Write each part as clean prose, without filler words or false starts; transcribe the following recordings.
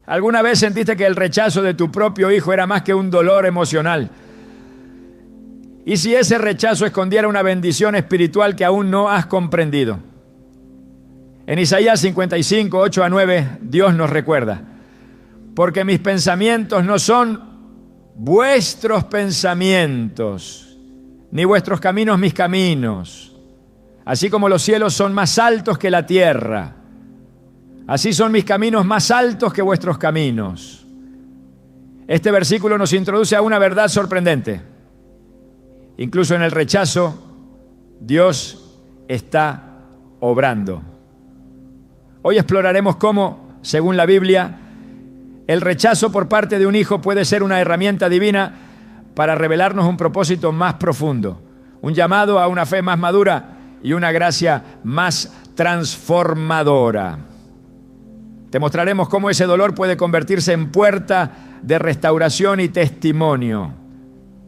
¿Alguna vez sentiste que el rechazo de tu propio hijo era más que un dolor emocional? ¿Y si ese rechazo escondiera una bendición espiritual que aún no has comprendido? En Isaías 55, 8 a 9, Dios nos recuerda: porque mis pensamientos no son vuestros pensamientos, ni vuestros caminos mis caminos. Así como los cielos son más altos que la tierra, así son mis caminos más altos que vuestros caminos. Este versículo nos introduce a una verdad sorprendente. Incluso en el rechazo, Dios está obrando. Hoy exploraremos cómo, según la Biblia, el rechazo por parte de un hijo puede ser una herramienta divina para revelarnos un propósito más profundo, un llamado a una fe más madura y una gracia más transformadora. Te mostraremos cómo ese dolor puede convertirse en puerta de restauración y testimonio.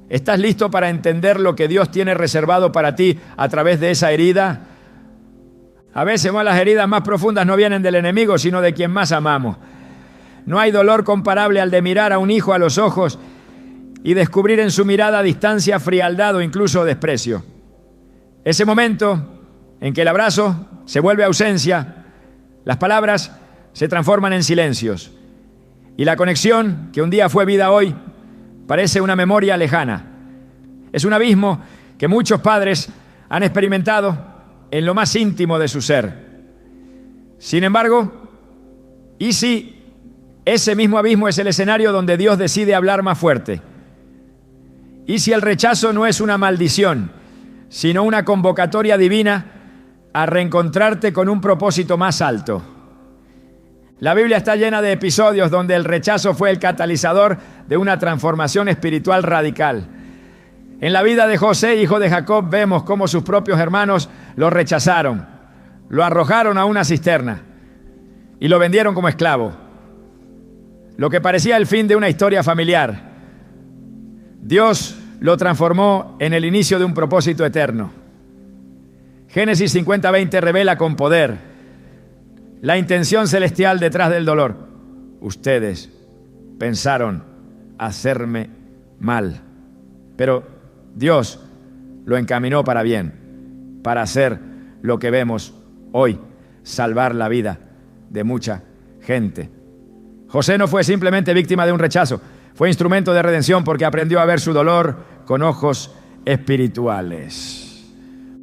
¿Estás listo para entender lo que Dios tiene reservado para ti a través de esa herida? A veces las heridas más profundas no vienen del enemigo, sino de quien más amamos. No hay dolor comparable al de mirar a un hijo a los ojos y descubrir en su mirada distancia, frialdad o incluso desprecio. Ese momento en que el abrazo se vuelve ausencia, las palabras se transforman en silencios y la conexión que un día fue vida hoy parece una memoria lejana. Es un abismo que muchos padres han experimentado en lo más íntimo de su ser. Sin embargo, ¿y si ese mismo abismo es el escenario donde Dios decide hablar más fuerte? ¿Y si el rechazo no es una maldición, sino una convocatoria divina a reencontrarte con un propósito más alto? La Biblia está llena de episodios donde el rechazo fue el catalizador de una transformación espiritual radical. En la vida de José, hijo de Jacob, vemos cómo sus propios hermanos lo rechazaron, lo arrojaron a una cisterna y lo vendieron como esclavo. Lo que parecía el fin de una historia familiar, Dios lo transformó en el inicio de un propósito eterno. Génesis 50:20 revela con poder la intención celestial detrás del dolor. Ustedes pensaron hacerme mal, pero Dios lo encaminó para bien, para hacer lo que vemos hoy, salvar la vida de mucha gente. José no fue simplemente víctima de un rechazo, fue instrumento de redención porque aprendió a ver su dolor con ojos espirituales.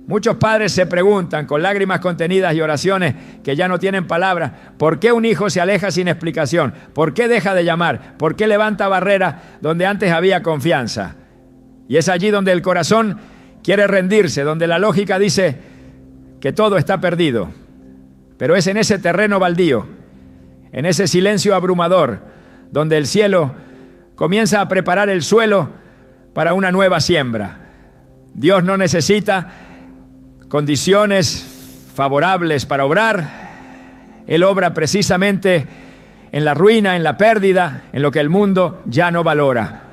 Muchos padres se preguntan con lágrimas contenidas y oraciones que ya no tienen palabras: ¿por qué un hijo se aleja sin explicación? ¿Por qué deja de llamar? ¿Por qué levanta barreras donde antes había confianza? Y es allí donde el corazón quiere rendirse, donde la lógica dice que todo está perdido. Pero es en ese terreno baldío, en ese silencio abrumador, donde el cielo comienza a preparar el suelo para una nueva siembra. Dios no necesita condiciones favorables para obrar. Él obra precisamente en la ruina, en la pérdida, en lo que el mundo ya no valora.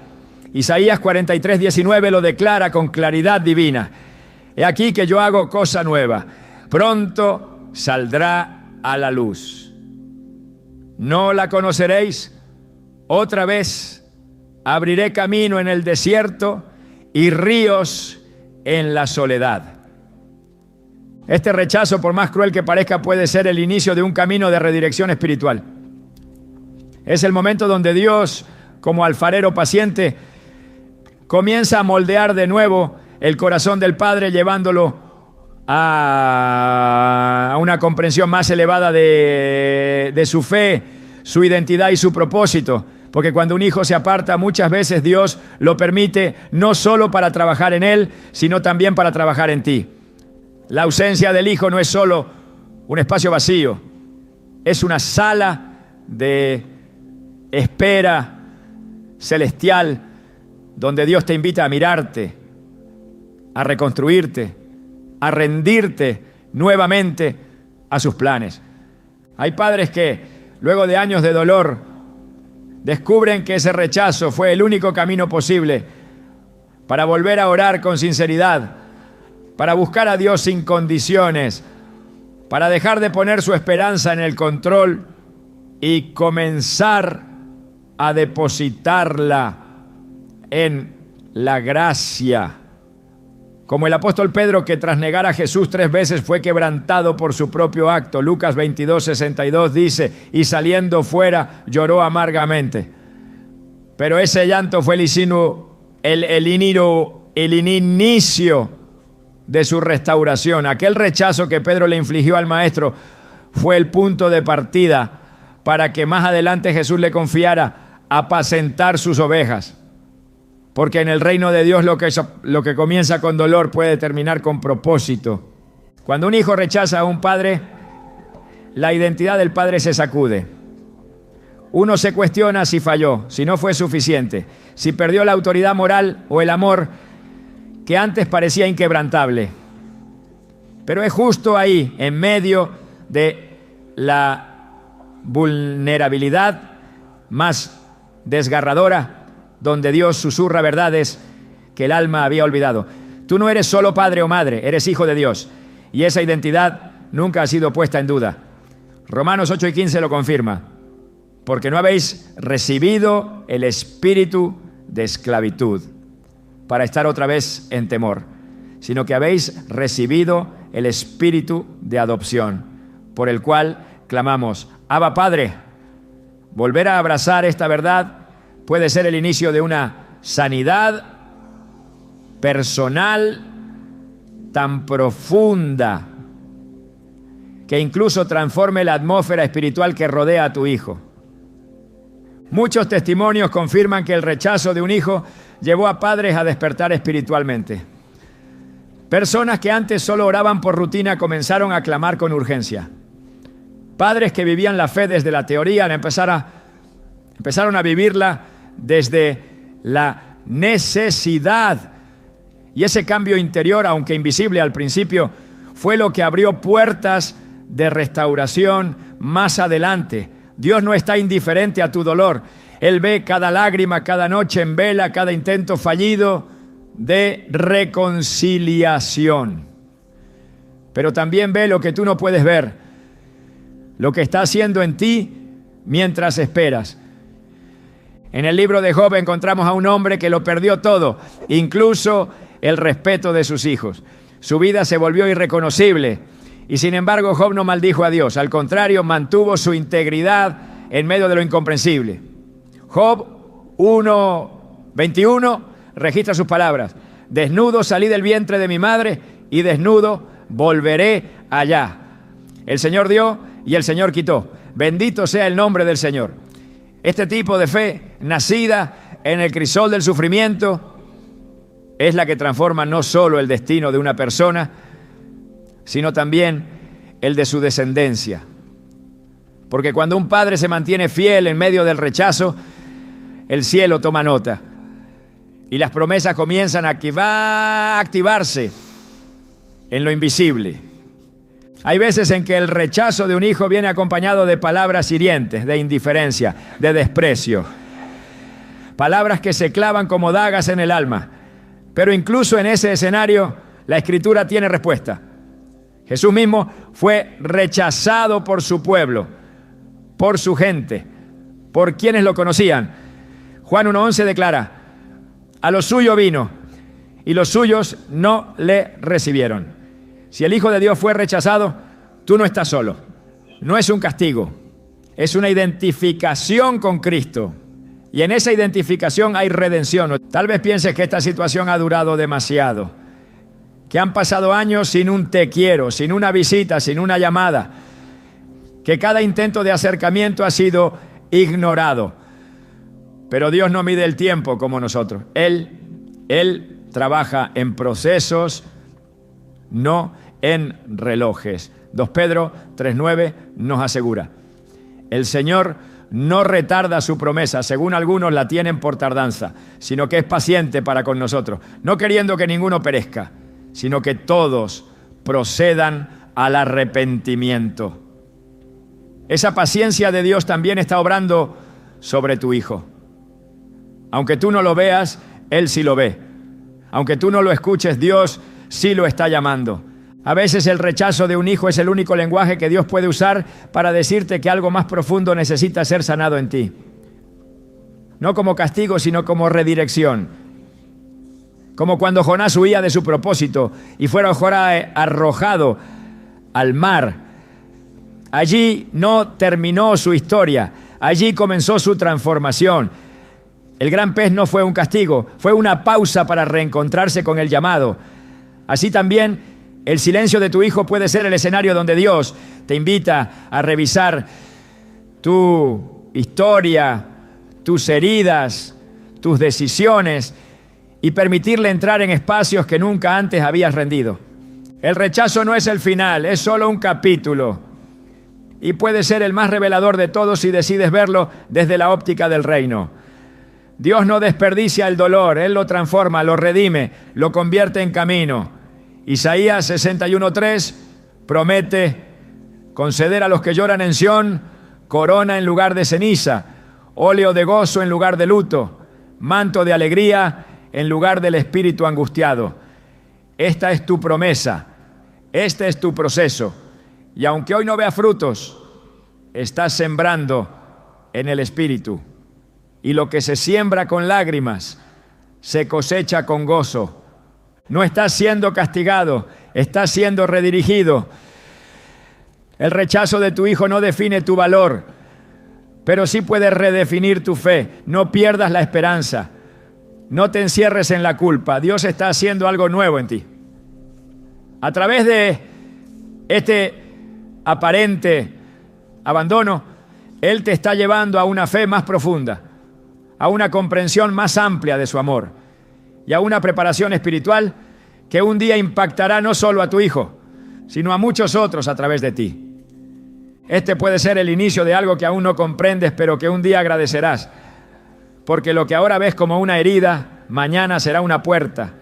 Isaías 43:19 lo declara con claridad divina: he aquí que yo hago cosa nueva, pronto saldrá a la luz. ¿No la conoceréis? Otra vez abriré camino en el desierto y ríos en la soledad. Este rechazo, por más cruel que parezca, puede ser el inicio de un camino de redirección espiritual. Es el momento donde Dios, como alfarero paciente, comienza a moldear de nuevo el corazón del Padre, llevándolo a una comprensión más elevada de su fe, su identidad y su propósito. Porque cuando un hijo se aparta, muchas veces Dios lo permite no solo para trabajar en él, sino también para trabajar en ti. La ausencia del hijo no es solo un espacio vacío, es una sala de espera celestial donde Dios te invita a mirarte, a reconstruirte, a rendirte nuevamente a sus planes. Hay padres que, luego de años de dolor, descubren que ese rechazo fue el único camino posible para volver a orar con sinceridad, para buscar a Dios sin condiciones, para dejar de poner su esperanza en el control y comenzar a depositarla en la gracia. Como el apóstol Pedro, que tras negar a Jesús 3 veces fue quebrantado por su propio acto. Lucas 22:62 dice, y saliendo fuera lloró amargamente. Pero ese llanto fue el inicio de su restauración. Aquel rechazo que Pedro le infligió al maestro fue el punto de partida para que más adelante Jesús le confiara apacentar sus ovejas. Porque en el reino de Dios lo que comienza con dolor puede terminar con propósito. Cuando un hijo rechaza a un padre, la identidad del padre se sacude. Uno se cuestiona si falló, si no fue suficiente, si perdió la autoridad moral o el amor que antes parecía inquebrantable. Pero es justo ahí, en medio de la vulnerabilidad más desgarradora, donde Dios susurra verdades que el alma había olvidado. Tú no eres solo padre o madre, eres hijo de Dios, y esa identidad nunca ha sido puesta en duda. Romanos 8:15 lo confirma. Porque no habéis recibido el espíritu de esclavitud para estar otra vez en temor, sino que habéis recibido el espíritu de adopción, por el cual clamamos, Abba Padre. Volver a abrazar esta verdad puede ser el inicio de una sanidad personal tan profunda que incluso transforme la atmósfera espiritual que rodea a tu hijo. Muchos testimonios confirman que el rechazo de un hijo llevó a padres a despertar espiritualmente. Personas que antes solo oraban por rutina comenzaron a clamar con urgencia. Padres que vivían la fe desde la teoría empezaron a vivirla desde la necesidad. Y ese cambio interior, aunque invisible al principio, fue lo que abrió puertas de restauración más adelante. Dios no está indiferente a tu dolor. Él ve cada lágrima, cada noche en vela, cada intento fallido de reconciliación. Pero también ve lo que tú no puedes ver, lo que está haciendo en ti mientras esperas. En el libro de Job encontramos a un hombre que lo perdió todo, incluso el respeto de sus hijos. Su vida se volvió irreconocible. Y sin embargo, Job no maldijo a Dios. Al contrario, mantuvo su integridad en medio de lo incomprensible. Job 1:21 registra sus palabras. Desnudo salí del vientre de mi madre y desnudo volveré allá. El Señor dio y el Señor quitó. Bendito sea el nombre del Señor. Este tipo de fe, nacida en el crisol del sufrimiento, es la que transforma no solo el destino de una persona, sino también el de su descendencia. Porque cuando un padre se mantiene fiel en medio del rechazo, el cielo toma nota y las promesas comienzan a activarse en lo invisible. Hay veces en que el rechazo de un hijo viene acompañado de palabras hirientes, de indiferencia, de desprecio. Palabras que se clavan como dagas en el alma. Pero incluso en ese escenario, la Escritura tiene respuesta. Jesús mismo fue rechazado por su pueblo, por su gente, por quienes lo conocían. Juan 1:11 declara, a los suyos vino y los suyos no le recibieron. Si el Hijo de Dios fue rechazado, tú no estás solo. No es un castigo, es una identificación con Cristo. Y en esa identificación hay redención. Tal vez pienses que esta situación ha durado demasiado, que han pasado años sin un te quiero, sin una visita, sin una llamada, que cada intento de acercamiento ha sido ignorado. Pero Dios no mide el tiempo como nosotros. Él trabaja en procesos, no en relojes. 2 Pedro 3:9 nos asegura, el Señor no retarda su promesa, según algunos la tienen por tardanza, sino que es paciente para con nosotros, no queriendo que ninguno perezca, sino que todos procedan al arrepentimiento. Esa paciencia de Dios también está obrando sobre tu hijo. Aunque tú no lo veas, Él sí lo ve. Aunque tú no lo escuches, Dios sí lo está llamando. A veces el rechazo de un hijo es el único lenguaje que Dios puede usar para decirte que algo más profundo necesita ser sanado en ti. No como castigo, sino como redirección. Como cuando Jonás huía de su propósito y fuera arrojado al mar. Allí no terminó su historia, allí comenzó su transformación. El gran pez no fue un castigo, fue una pausa para reencontrarse con el llamado. Así también, el silencio de tu hijo puede ser el escenario donde Dios te invita a revisar tu historia, tus heridas, tus decisiones y permitirle entrar en espacios que nunca antes habías rendido. El rechazo no es el final, es solo un capítulo y puede ser el más revelador de todos si decides verlo desde la óptica del reino. Dios no desperdicia el dolor, Él lo transforma, lo redime, lo convierte en camino. Isaías 61:3 promete conceder a los que lloran en Sión corona en lugar de ceniza, óleo de gozo en lugar de luto, manto de alegría en lugar del espíritu angustiado. Esta es tu promesa, este es tu proceso. Y aunque hoy no veas frutos, estás sembrando en el espíritu. Y lo que se siembra con lágrimas, se cosecha con gozo. No estás siendo castigado, estás siendo redirigido. El rechazo de tu hijo no define tu valor, pero sí puede redefinir tu fe. No pierdas la esperanza, no te encierres en la culpa. Dios está haciendo algo nuevo en ti. A través de este aparente abandono, Él te está llevando a una fe más profunda, a una comprensión más amplia de su amor y a una preparación espiritual que un día impactará no solo a tu hijo, sino a muchos otros a través de ti. Este puede ser el inicio de algo que aún no comprendes, pero que un día agradecerás, porque lo que ahora ves como una herida, mañana será una puerta.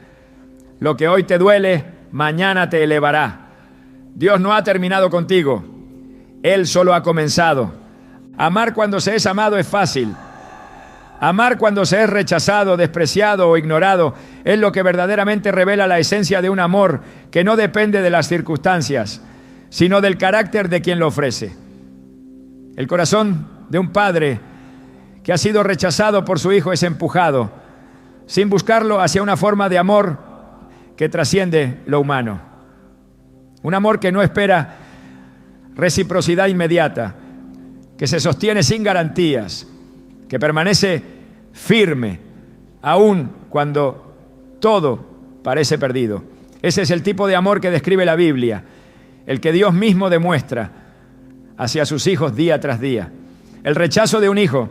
Lo que hoy te duele, mañana te elevará. Dios no ha terminado contigo, Él solo ha comenzado. Amar cuando se es amado es fácil. Amar cuando se es rechazado, despreciado o ignorado es lo que verdaderamente revela la esencia de un amor que no depende de las circunstancias, sino del carácter de quien lo ofrece. El corazón de un padre que ha sido rechazado por su hijo es empujado, sin buscarlo, hacia una forma de amor que trasciende lo humano. Un amor que no espera reciprocidad inmediata, que se sostiene sin garantías, que permanece firme, aun cuando todo parece perdido. Ese es el tipo de amor que describe la Biblia, el que Dios mismo demuestra hacia sus hijos día tras día. El rechazo de un hijo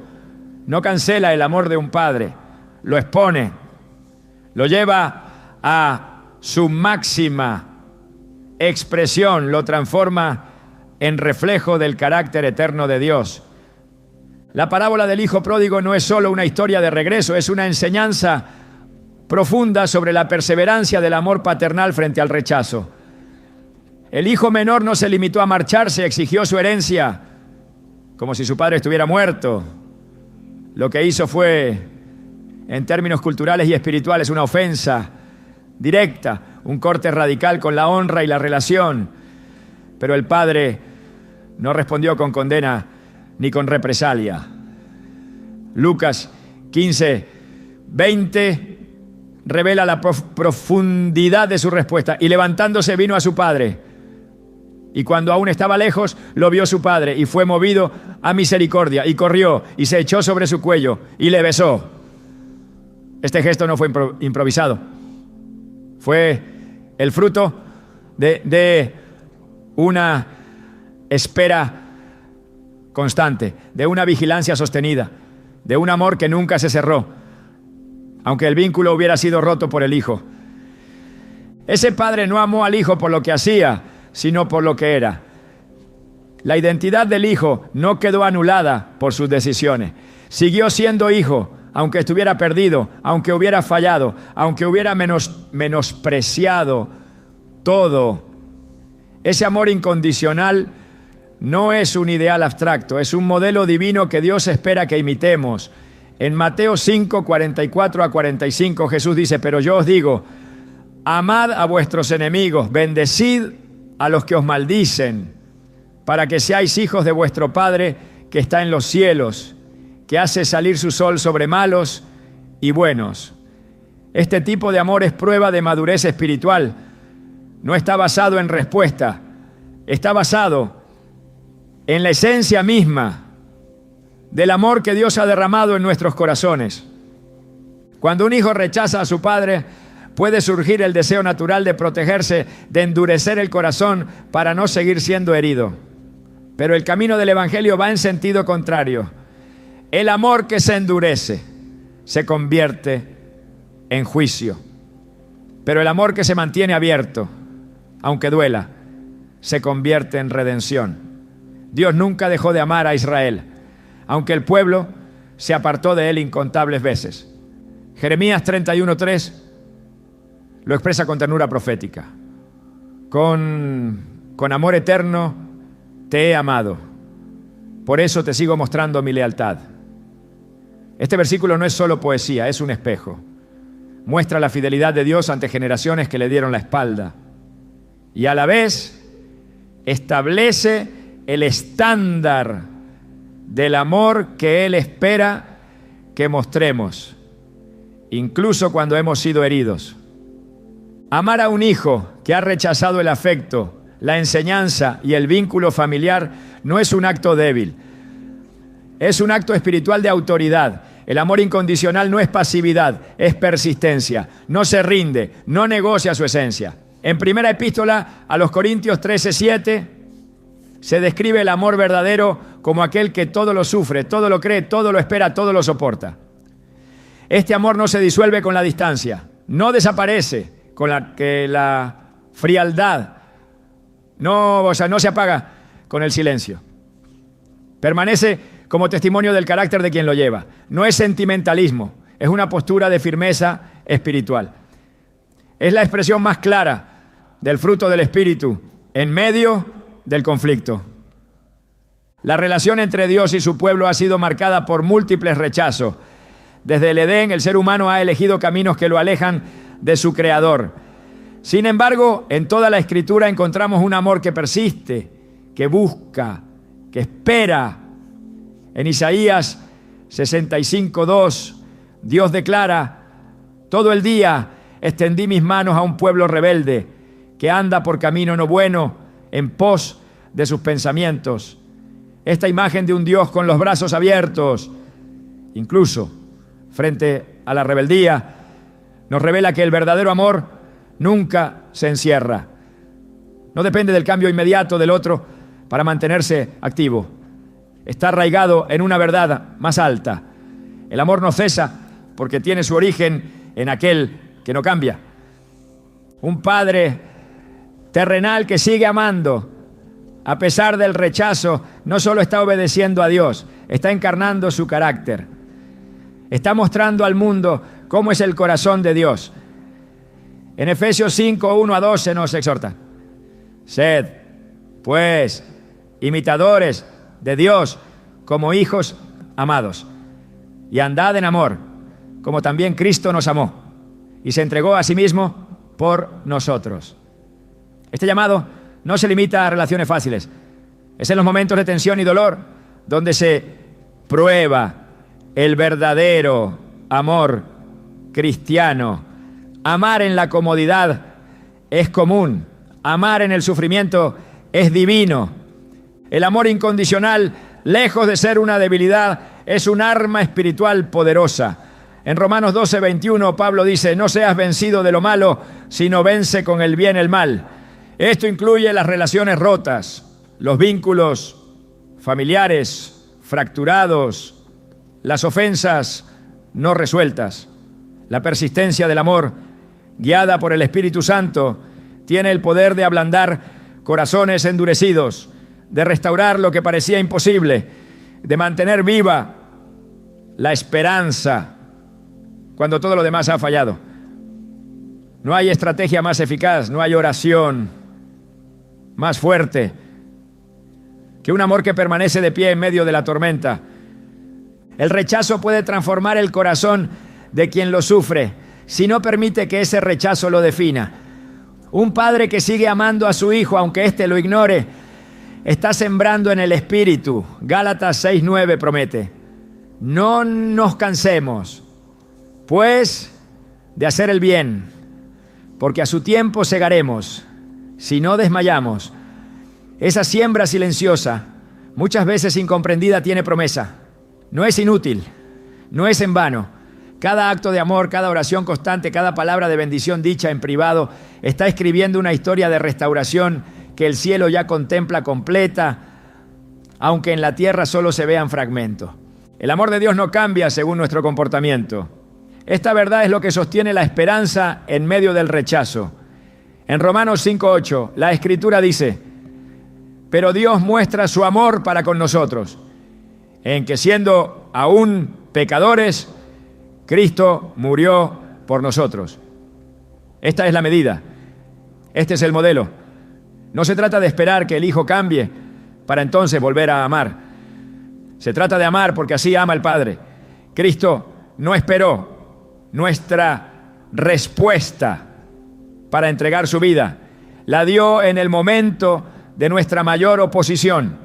no cancela el amor de un padre, lo expone, lo lleva a su máxima expresión, lo transforma en reflejo del carácter eterno de Dios. La parábola del hijo pródigo no es solo una historia de regreso, es una enseñanza profunda sobre la perseverancia del amor paternal frente al rechazo. El hijo menor no se limitó a marcharse, exigió su herencia como si su padre estuviera muerto. Lo que hizo fue, en términos culturales y espirituales, una ofensa directa, un corte radical con la honra y la relación. Pero el padre no respondió con condena ni con represalia. Lucas 15:20 revela la profundidad de su respuesta. Y levantándose vino a su padre. Y cuando aún estaba lejos, lo vio su padre y fue movido a misericordia. Y corrió y se echó sobre su cuello y le besó. Este gesto no fue improvisado. Fue el fruto de una espera constante, de una vigilancia sostenida, de un amor que nunca se cerró, aunque el vínculo hubiera sido roto por el hijo. Ese padre no amó al hijo por lo que hacía, sino por lo que era. La identidad del hijo no quedó anulada por sus decisiones. Siguió siendo hijo, aunque estuviera perdido, aunque hubiera fallado, aunque hubiera menospreciado todo. Ese amor incondicional no es un ideal abstracto, es un modelo divino que Dios espera que imitemos. En Mateo 5, 44 a 45, Jesús dice: pero yo os digo, amad a vuestros enemigos, bendecid a los que os maldicen, para que seáis hijos de vuestro Padre que está en los cielos, que hace salir su sol sobre malos y buenos. Este tipo de amor es prueba de madurez espiritual. No está basado en respuesta, está basado en la esencia misma del amor que Dios ha derramado en nuestros corazones. Cuando un hijo rechaza a su padre, puede surgir el deseo natural de protegerse, de endurecer el corazón para no seguir siendo herido. Pero el camino del Evangelio va en sentido contrario. El amor que se endurece se convierte en juicio. Pero el amor que se mantiene abierto, aunque duela, se convierte en redención. Dios nunca dejó de amar a Israel, aunque el pueblo se apartó de él incontables veces. Jeremías 31:3 lo expresa con ternura profética. Con amor eterno te he amado, por eso te sigo mostrando mi lealtad. Este versículo no es solo poesía, es un espejo. Muestra la fidelidad de Dios ante generaciones que le dieron la espalda. Y a la vez establece el estándar del amor que Él espera que mostremos, incluso cuando hemos sido heridos. Amar a un hijo que ha rechazado el afecto, la enseñanza y el vínculo familiar no es un acto débil. Es un acto espiritual de autoridad. El amor incondicional no es pasividad, es persistencia. No se rinde, no negocia su esencia. En primera epístola a los Corintios 13:7 se describe el amor verdadero como aquel que todo lo sufre, todo lo cree, todo lo espera, todo lo soporta. Este amor no se disuelve con la distancia, no desaparece con la frialdad, no se apaga con el silencio. Permanece como testimonio del carácter de quien lo lleva. No es sentimentalismo, es una postura de firmeza espiritual. Es la expresión más clara del fruto del Espíritu en medio del conflicto. La relación entre Dios y su pueblo ha sido marcada por múltiples rechazos. Desde el Edén, el ser humano ha elegido caminos que lo alejan de su Creador. Sin embargo, en toda la Escritura encontramos un amor que persiste, que busca, que espera. En Isaías 65:2, Dios declara: todo el día extendí mis manos a un pueblo rebelde que anda por camino no bueno en pos de sus pensamientos. Esta imagen de un Dios con los brazos abiertos, incluso frente a la rebeldía, nos revela que el verdadero amor nunca se encierra. No depende del cambio inmediato del otro para mantenerse activo. Está arraigado en una verdad más alta. El amor no cesa porque tiene su origen en aquel que no cambia. Un padre terrenal que sigue amando a pesar del rechazo no solo está obedeciendo a Dios, está encarnando su carácter. Está mostrando al mundo cómo es el corazón de Dios. En Efesios 5:1-12 nos exhorta: sed, pues, imitadores de Dios como hijos amados, y andad en amor, como también Cristo nos amó y se entregó a sí mismo por nosotros. Este llamado no se limita a relaciones fáciles. Es en los momentos de tensión y dolor donde se prueba el verdadero amor cristiano. Amar en la comodidad es común. Amar en el sufrimiento es divino. El amor incondicional, lejos de ser una debilidad, es un arma espiritual poderosa. En Romanos 12:21, Pablo dice: no seas vencido de lo malo, sino vence con el bien el mal. Esto incluye las relaciones rotas, los vínculos familiares fracturados, las ofensas no resueltas. La persistencia del amor, guiada por el Espíritu Santo, tiene el poder de ablandar corazones endurecidos, de restaurar lo que parecía imposible, de mantener viva la esperanza cuando todo lo demás ha fallado. No hay estrategia más eficaz, no hay oración más fuerte que un amor que permanece de pie en medio de la tormenta. El rechazo puede transformar el corazón de quien lo sufre si no permite que ese rechazo lo defina. Un padre que sigue amando a su hijo, aunque éste lo ignore, está sembrando en el espíritu. Gálatas 6:9 promete: no nos cansemos, pues, de hacer el bien, porque a su tiempo segaremos, si no desmayamos. Esa siembra silenciosa, muchas veces incomprendida, tiene promesa. No es inútil, no es en vano. Cada acto de amor, cada oración constante, cada palabra de bendición dicha en privado está escribiendo una historia de restauración que el cielo ya contempla completa, aunque en la tierra solo se vean fragmentos. El amor de Dios no cambia según nuestro comportamiento. Esta verdad es lo que sostiene la esperanza en medio del rechazo. En Romanos 5:8, la Escritura dice: pero Dios muestra su amor para con nosotros, en que siendo aún pecadores, Cristo murió por nosotros. Esta es la medida. Este es el modelo. No se trata de esperar que el Hijo cambie para entonces volver a amar. Se trata de amar porque así ama el Padre. Cristo no esperó nuestra respuesta para entregar su vida. La dio en el momento de nuestra mayor oposición.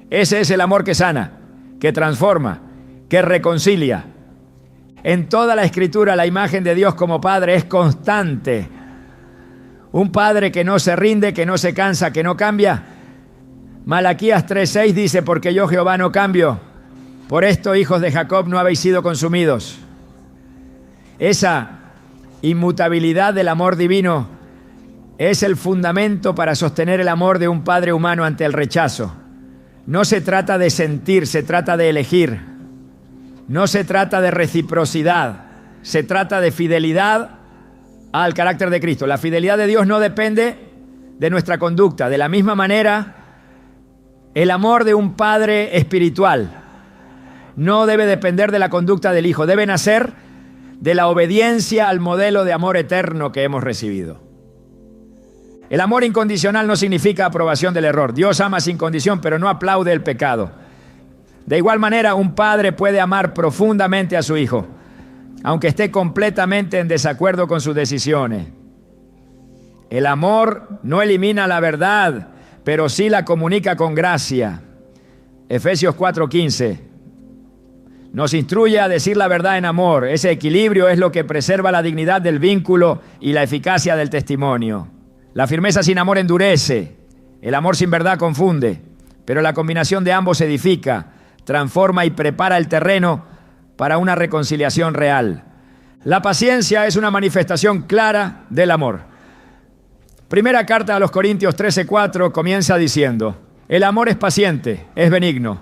Ese es el amor que sana, que transforma, que reconcilia. En toda la Escritura la imagen de Dios como Padre es constante. Un Padre que no se rinde, que no se cansa, que no cambia. Malaquías 3:6 dice: porque yo Jehová no cambio, por esto, hijos de Jacob, no habéis sido consumidos. Esa inmutabilidad del amor divino es el fundamento para sostener el amor de un padre humano ante el rechazo. No se trata de sentir, se trata de elegir. No se trata de reciprocidad, se trata de fidelidad al carácter de Cristo. La fidelidad de Dios no depende de nuestra conducta. De la misma manera, el amor de un padre espiritual no debe depender de la conducta del Hijo. Debe nacer de la obediencia al modelo de amor eterno que hemos recibido. El amor incondicional no significa aprobación del error. Dios ama sin condición, pero no aplaude el pecado. De igual manera, un padre puede amar profundamente a su hijo, aunque esté completamente en desacuerdo con sus decisiones. El amor no elimina la verdad, pero sí la comunica con gracia. Efesios 4:15 nos instruye a decir la verdad en amor. Ese equilibrio es lo que preserva la dignidad del vínculo y la eficacia del testimonio. La firmeza sin amor endurece, el amor sin verdad confunde, pero la combinación de ambos edifica, transforma y prepara el terreno para una reconciliación real. La paciencia es una manifestación clara del amor. Primera carta a los Corintios 13:4 comienza diciendo: el amor es paciente, es benigno.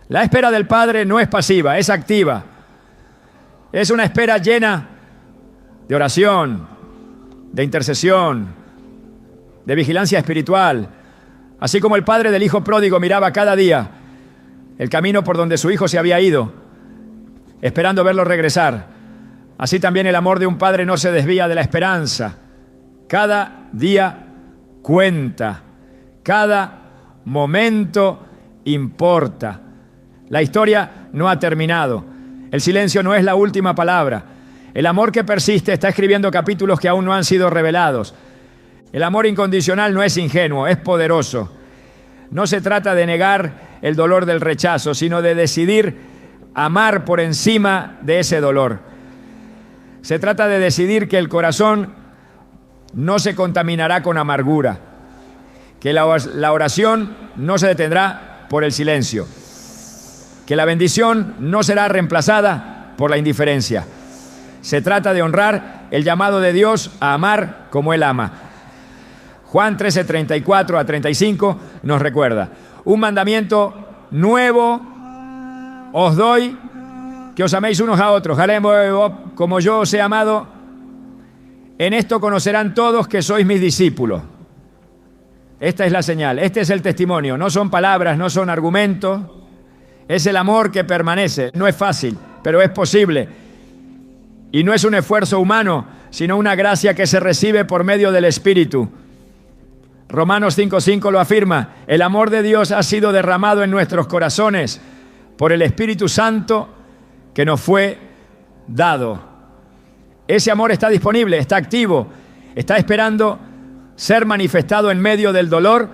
La espera del Padre no es pasiva, es activa. Es una espera llena de oración, de intercesión, de vigilancia espiritual. Así como el padre del hijo pródigo miraba cada día el camino por donde su hijo se había ido, esperando verlo regresar, así también el amor de un padre no se desvía de la esperanza. Cada día cuenta, cada momento importa. La historia no ha terminado. El silencio no es la última palabra. El amor que persiste está escribiendo capítulos que aún no han sido revelados. El amor incondicional no es ingenuo, es poderoso. No se trata de negar el dolor del rechazo, sino de decidir amar por encima de ese dolor. Se trata de decidir que el corazón no se contaminará con amargura, que la oración no se detendrá por el silencio, que la bendición no será reemplazada por la indiferencia. Se trata de honrar el llamado de Dios a amar como Él ama. Juan 13:34-35 nos recuerda: un mandamiento nuevo os doy, que os améis unos a otros, como yo os he amado. En esto conocerán todos que sois mis discípulos. Esta es la señal, este es el testimonio. No son palabras, no son argumentos. Es el amor que permanece. No es fácil, pero es posible. Y no es un esfuerzo humano, sino una gracia que se recibe por medio del Espíritu. Romanos 5:5 lo afirma: el amor de Dios ha sido derramado en nuestros corazones por el Espíritu Santo que nos fue dado. Ese amor está disponible, está activo. Está esperando ser manifestado en medio del dolor,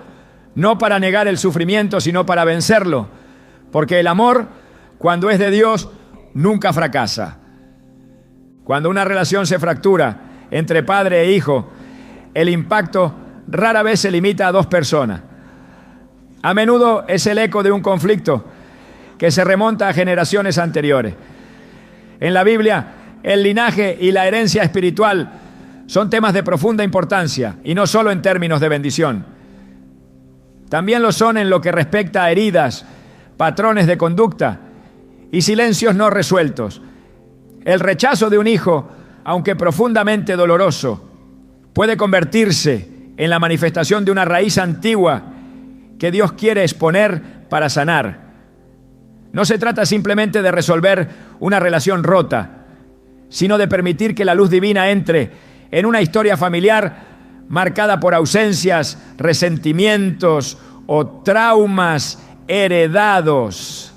no para negar el sufrimiento, sino para vencerlo. Porque el amor, cuando es de Dios, nunca fracasa. Cuando una relación se fractura entre padre e hijo, el impacto rara vez se limita a dos personas. A menudo es el eco de un conflicto que se remonta a generaciones anteriores. En la Biblia, el linaje y la herencia espiritual son temas de profunda importancia, y no solo en términos de bendición. También lo son en lo que respecta a heridas, patrones de conducta y silencios no resueltos. El rechazo de un hijo, aunque profundamente doloroso, puede convertirse en la manifestación de una raíz antigua que Dios quiere exponer para sanar. No se trata simplemente de resolver una relación rota, sino de permitir que la luz divina entre en una historia familiar marcada por ausencias, resentimientos o traumas heredados.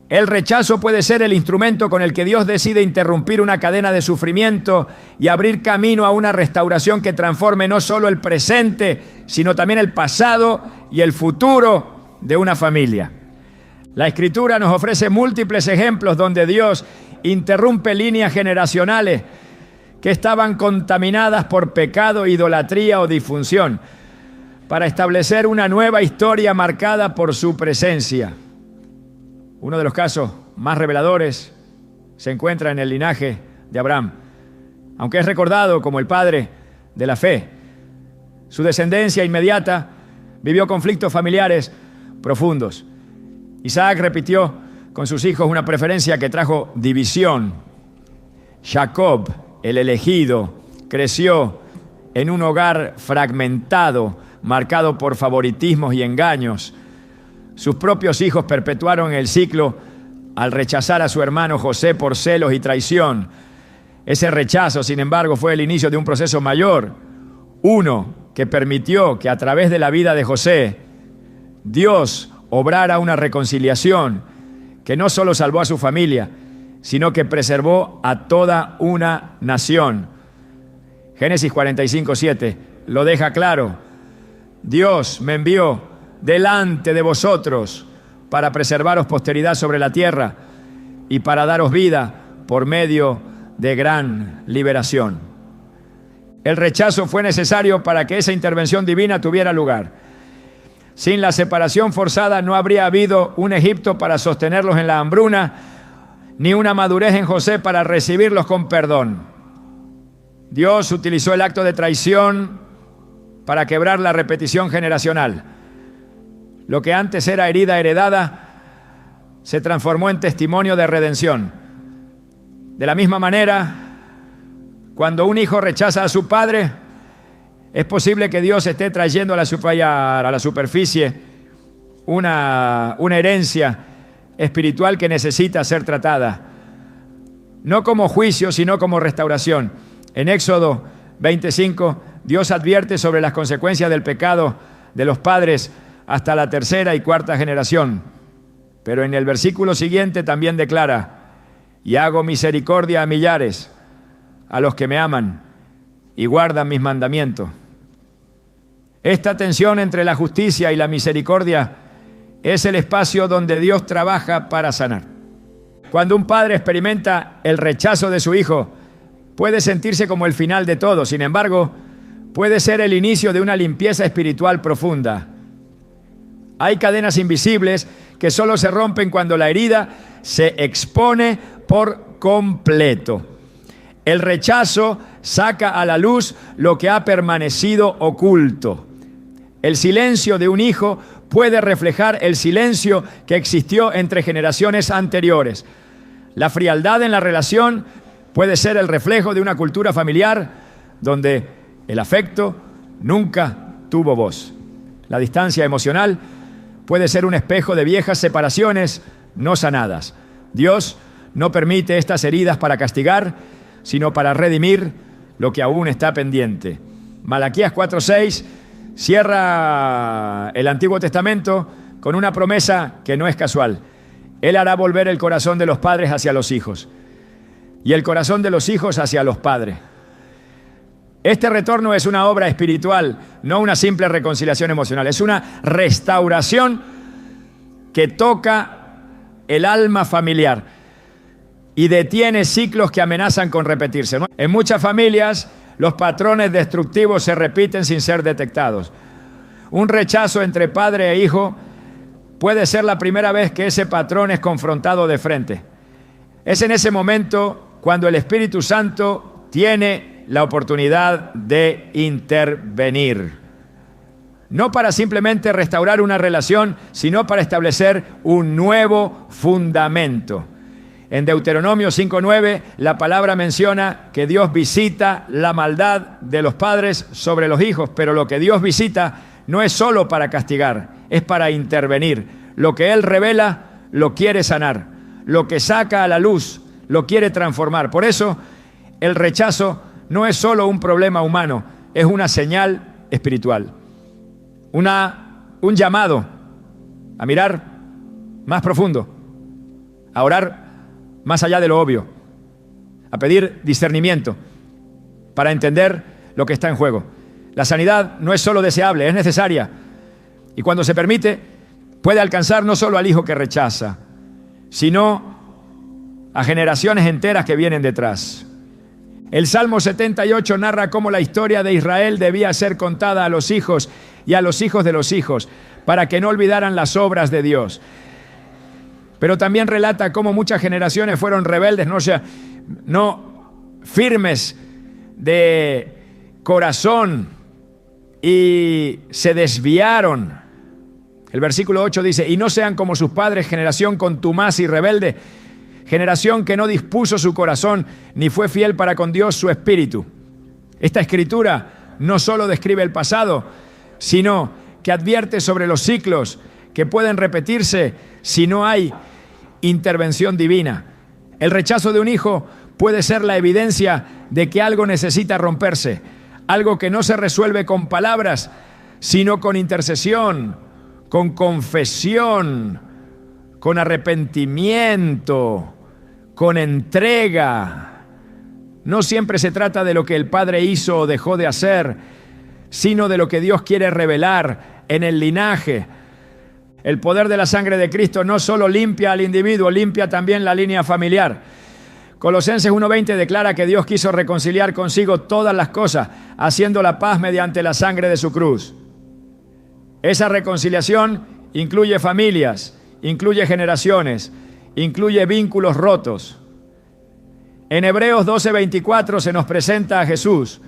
El rechazo puede ser el instrumento con el que Dios decide interrumpir una cadena de sufrimiento y abrir camino a una restauración que transforme no solo el presente, sino también el pasado y el futuro de una familia. La Escritura nos ofrece múltiples ejemplos donde Dios interrumpe líneas generacionales que estaban contaminadas por pecado, idolatría o disfunción, para establecer una nueva historia marcada por su presencia. Uno de los casos más reveladores se encuentra en el linaje de Abraham. Aunque es recordado como el padre de la fe, su descendencia inmediata vivió conflictos familiares profundos. Isaac repitió con sus hijos una preferencia que trajo división. Jacob, el elegido, creció en un hogar fragmentado, marcado por favoritismos y engaños. Sus propios hijos perpetuaron el ciclo al rechazar a su hermano José por celos y traición. Ese rechazo, sin embargo, fue el inicio de un proceso mayor, uno que permitió que a través de la vida de José, Dios obrara una reconciliación que no solo salvó a su familia, sino que preservó a toda una nación. Génesis 45:7 lo deja claro. Dios me envió delante de vosotros para preservaros posteridad sobre la tierra y para daros vida por medio de gran liberación. El rechazo fue necesario para que esa intervención divina tuviera lugar. Sin la separación forzada no habría habido un Egipto para sostenerlos en la hambruna, ni una madurez en José para recibirlos con perdón. Dios utilizó el acto de traición para quebrar la repetición generacional. Lo que antes era herida heredada se transformó en testimonio de redención. De la misma manera, cuando un hijo rechaza a su padre, es posible que Dios esté trayendo a la superficie una herencia espiritual que necesita ser tratada. No como juicio, sino como restauración. En Éxodo 25, Dios advierte sobre las consecuencias del pecado de los padres hasta la tercera y cuarta generación. Pero en el versículo siguiente también declara: y hago misericordia a millares, a los que me aman y guardan mis mandamientos. Esta tensión entre la justicia y la misericordia es el espacio donde Dios trabaja para sanar. Cuando un padre experimenta el rechazo de su hijo, puede sentirse como el final de todo. Sin embargo, puede ser el inicio de una limpieza espiritual profunda. Hay cadenas invisibles que solo se rompen cuando la herida se expone por completo. El rechazo saca a la luz lo que ha permanecido oculto. El silencio de un hijo puede reflejar el silencio que existió entre generaciones anteriores. La frialdad en la relación puede ser el reflejo de una cultura familiar donde el afecto nunca tuvo voz. La distancia emocional puede ser un espejo de viejas separaciones no sanadas. Dios no permite estas heridas para castigar, sino para redimir lo que aún está pendiente. Malaquías 4:6 cierra el Antiguo Testamento con una promesa que no es casual. Él hará volver el corazón de los padres hacia los hijos y el corazón de los hijos hacia los padres. Este retorno es una obra espiritual, no una simple reconciliación emocional. Es una restauración que toca el alma familiar y detiene ciclos que amenazan con repetirse, ¿no? En muchas familias, los patrones destructivos se repiten sin ser detectados. Un rechazo entre padre e hijo puede ser la primera vez que ese patrón es confrontado de frente. Es en ese momento cuando el Espíritu Santo tiene la oportunidad de intervenir. No para simplemente restaurar una relación, sino para establecer un nuevo fundamento. En Deuteronomio 5:9, la palabra menciona que Dios visita la maldad de los padres sobre los hijos, pero lo que Dios visita no es solo para castigar, es para intervenir. Lo que Él revela, lo quiere sanar. Lo que saca a la luz, lo quiere transformar. Por eso, el rechazo no es solo un problema humano, es una señal espiritual. Un llamado a mirar más profundo, a orar más allá de lo obvio, a pedir discernimiento para entender lo que está en juego. La sanidad no es solo deseable, es necesaria. Y cuando se permite, puede alcanzar no solo al hijo que rechaza, sino a generaciones enteras que vienen detrás. El Salmo 78 narra cómo la historia de Israel debía ser contada a los hijos y a los hijos de los hijos, para que no olvidaran las obras de Dios. Pero también relata cómo muchas generaciones fueron rebeldes, no firmes de corazón, y se desviaron. El versículo 8 dice: y no sean como sus padres, generación contumaz y rebelde, generación que no dispuso su corazón, ni fue fiel para con Dios su espíritu. Esta escritura no solo describe el pasado, sino que advierte sobre los ciclos que pueden repetirse si no hay intervención divina. El rechazo de un hijo puede ser la evidencia de que algo necesita romperse, algo que no se resuelve con palabras, sino con intercesión, con confesión, con arrepentimiento, con entrega. No siempre se trata de lo que el padre hizo o dejó de hacer, sino de lo que Dios quiere revelar en el linaje. El poder de la sangre de Cristo no solo limpia al individuo, limpia también la línea familiar. Colosenses 1:20 declara que Dios quiso reconciliar consigo todas las cosas, haciendo la paz mediante la sangre de su cruz. Esa reconciliación incluye familias, incluye generaciones, incluye vínculos rotos. En Hebreos 12:24 se nos presenta a Jesús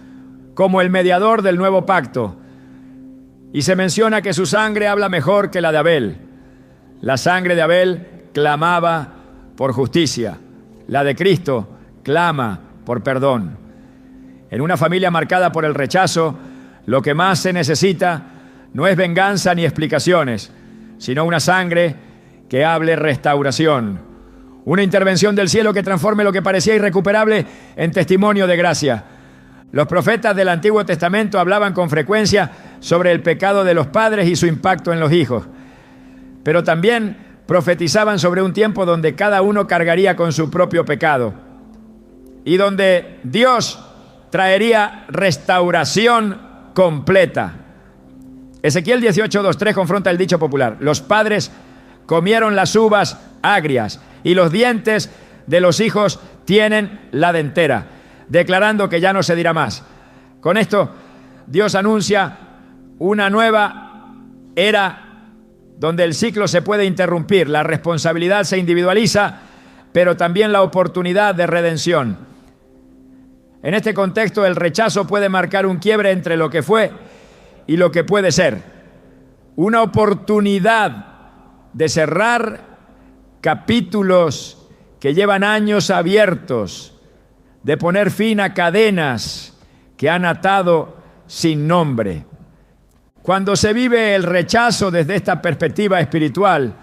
como el mediador del nuevo pacto, y se menciona que su sangre habla mejor que la de Abel. La sangre de Abel clamaba por justicia, la de Cristo clama por perdón. En una familia marcada por el rechazo, lo que más se necesita no es venganza ni explicaciones, sino una sangre que hable restauración, una intervención del cielo que transforme lo que parecía irrecuperable en testimonio de gracia. Los profetas del Antiguo Testamento hablaban con frecuencia sobre el pecado de los padres y su impacto en los hijos, pero también profetizaban sobre un tiempo donde cada uno cargaría con su propio pecado y donde Dios traería restauración completa. Ezequiel 18:2-3 confronta el dicho popular: los padres comieron las uvas agrias y los dientes de los hijos tienen la dentera, declarando que ya no se dirá más. Con esto, Dios anuncia una nueva era donde el ciclo se puede interrumpir, la responsabilidad se individualiza, pero también la oportunidad de redención. En este contexto, el rechazo puede marcar un quiebre entre lo que fue y lo que puede ser. Una oportunidad de cerrar capítulos que llevan años abiertos, de poner fin a cadenas que han atado sin nombre. Cuando se vive el rechazo desde esta perspectiva espiritual,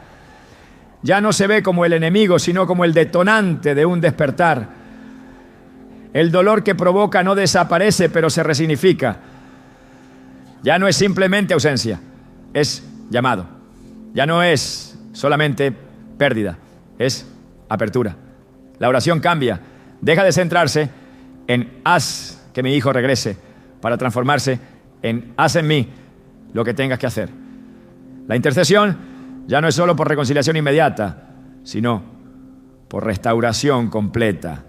ya no se ve como el enemigo, sino como el detonante de un despertar. El dolor que provoca no desaparece, pero se resignifica. Ya no es simplemente ausencia, es llamado. Ya no es solamente pérdida, es apertura. La oración cambia, deja de centrarse en haz que mi hijo regrese, para transformarse en haz en mí lo que tengas que hacer. La intercesión ya no es solo por reconciliación inmediata, sino por restauración completa,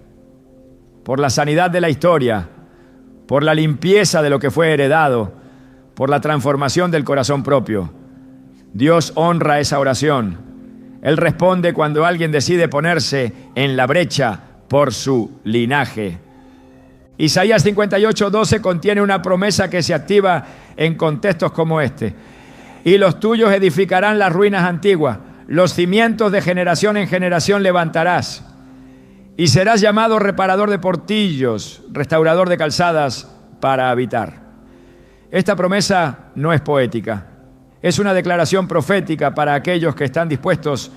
por la sanidad de la historia, por la limpieza de lo que fue heredado, por la transformación del corazón propio. Dios honra esa oración. Él responde cuando alguien decide ponerse en la brecha por su linaje. Isaías 58:12 contiene una promesa que se activa en contextos como este. Y los tuyos edificarán las ruinas antiguas, los cimientos de generación en generación levantarás. Y serás llamado reparador de portillos, restaurador de calzadas para habitar. Esta promesa no es poética, es una declaración profética para aquellos que están dispuestos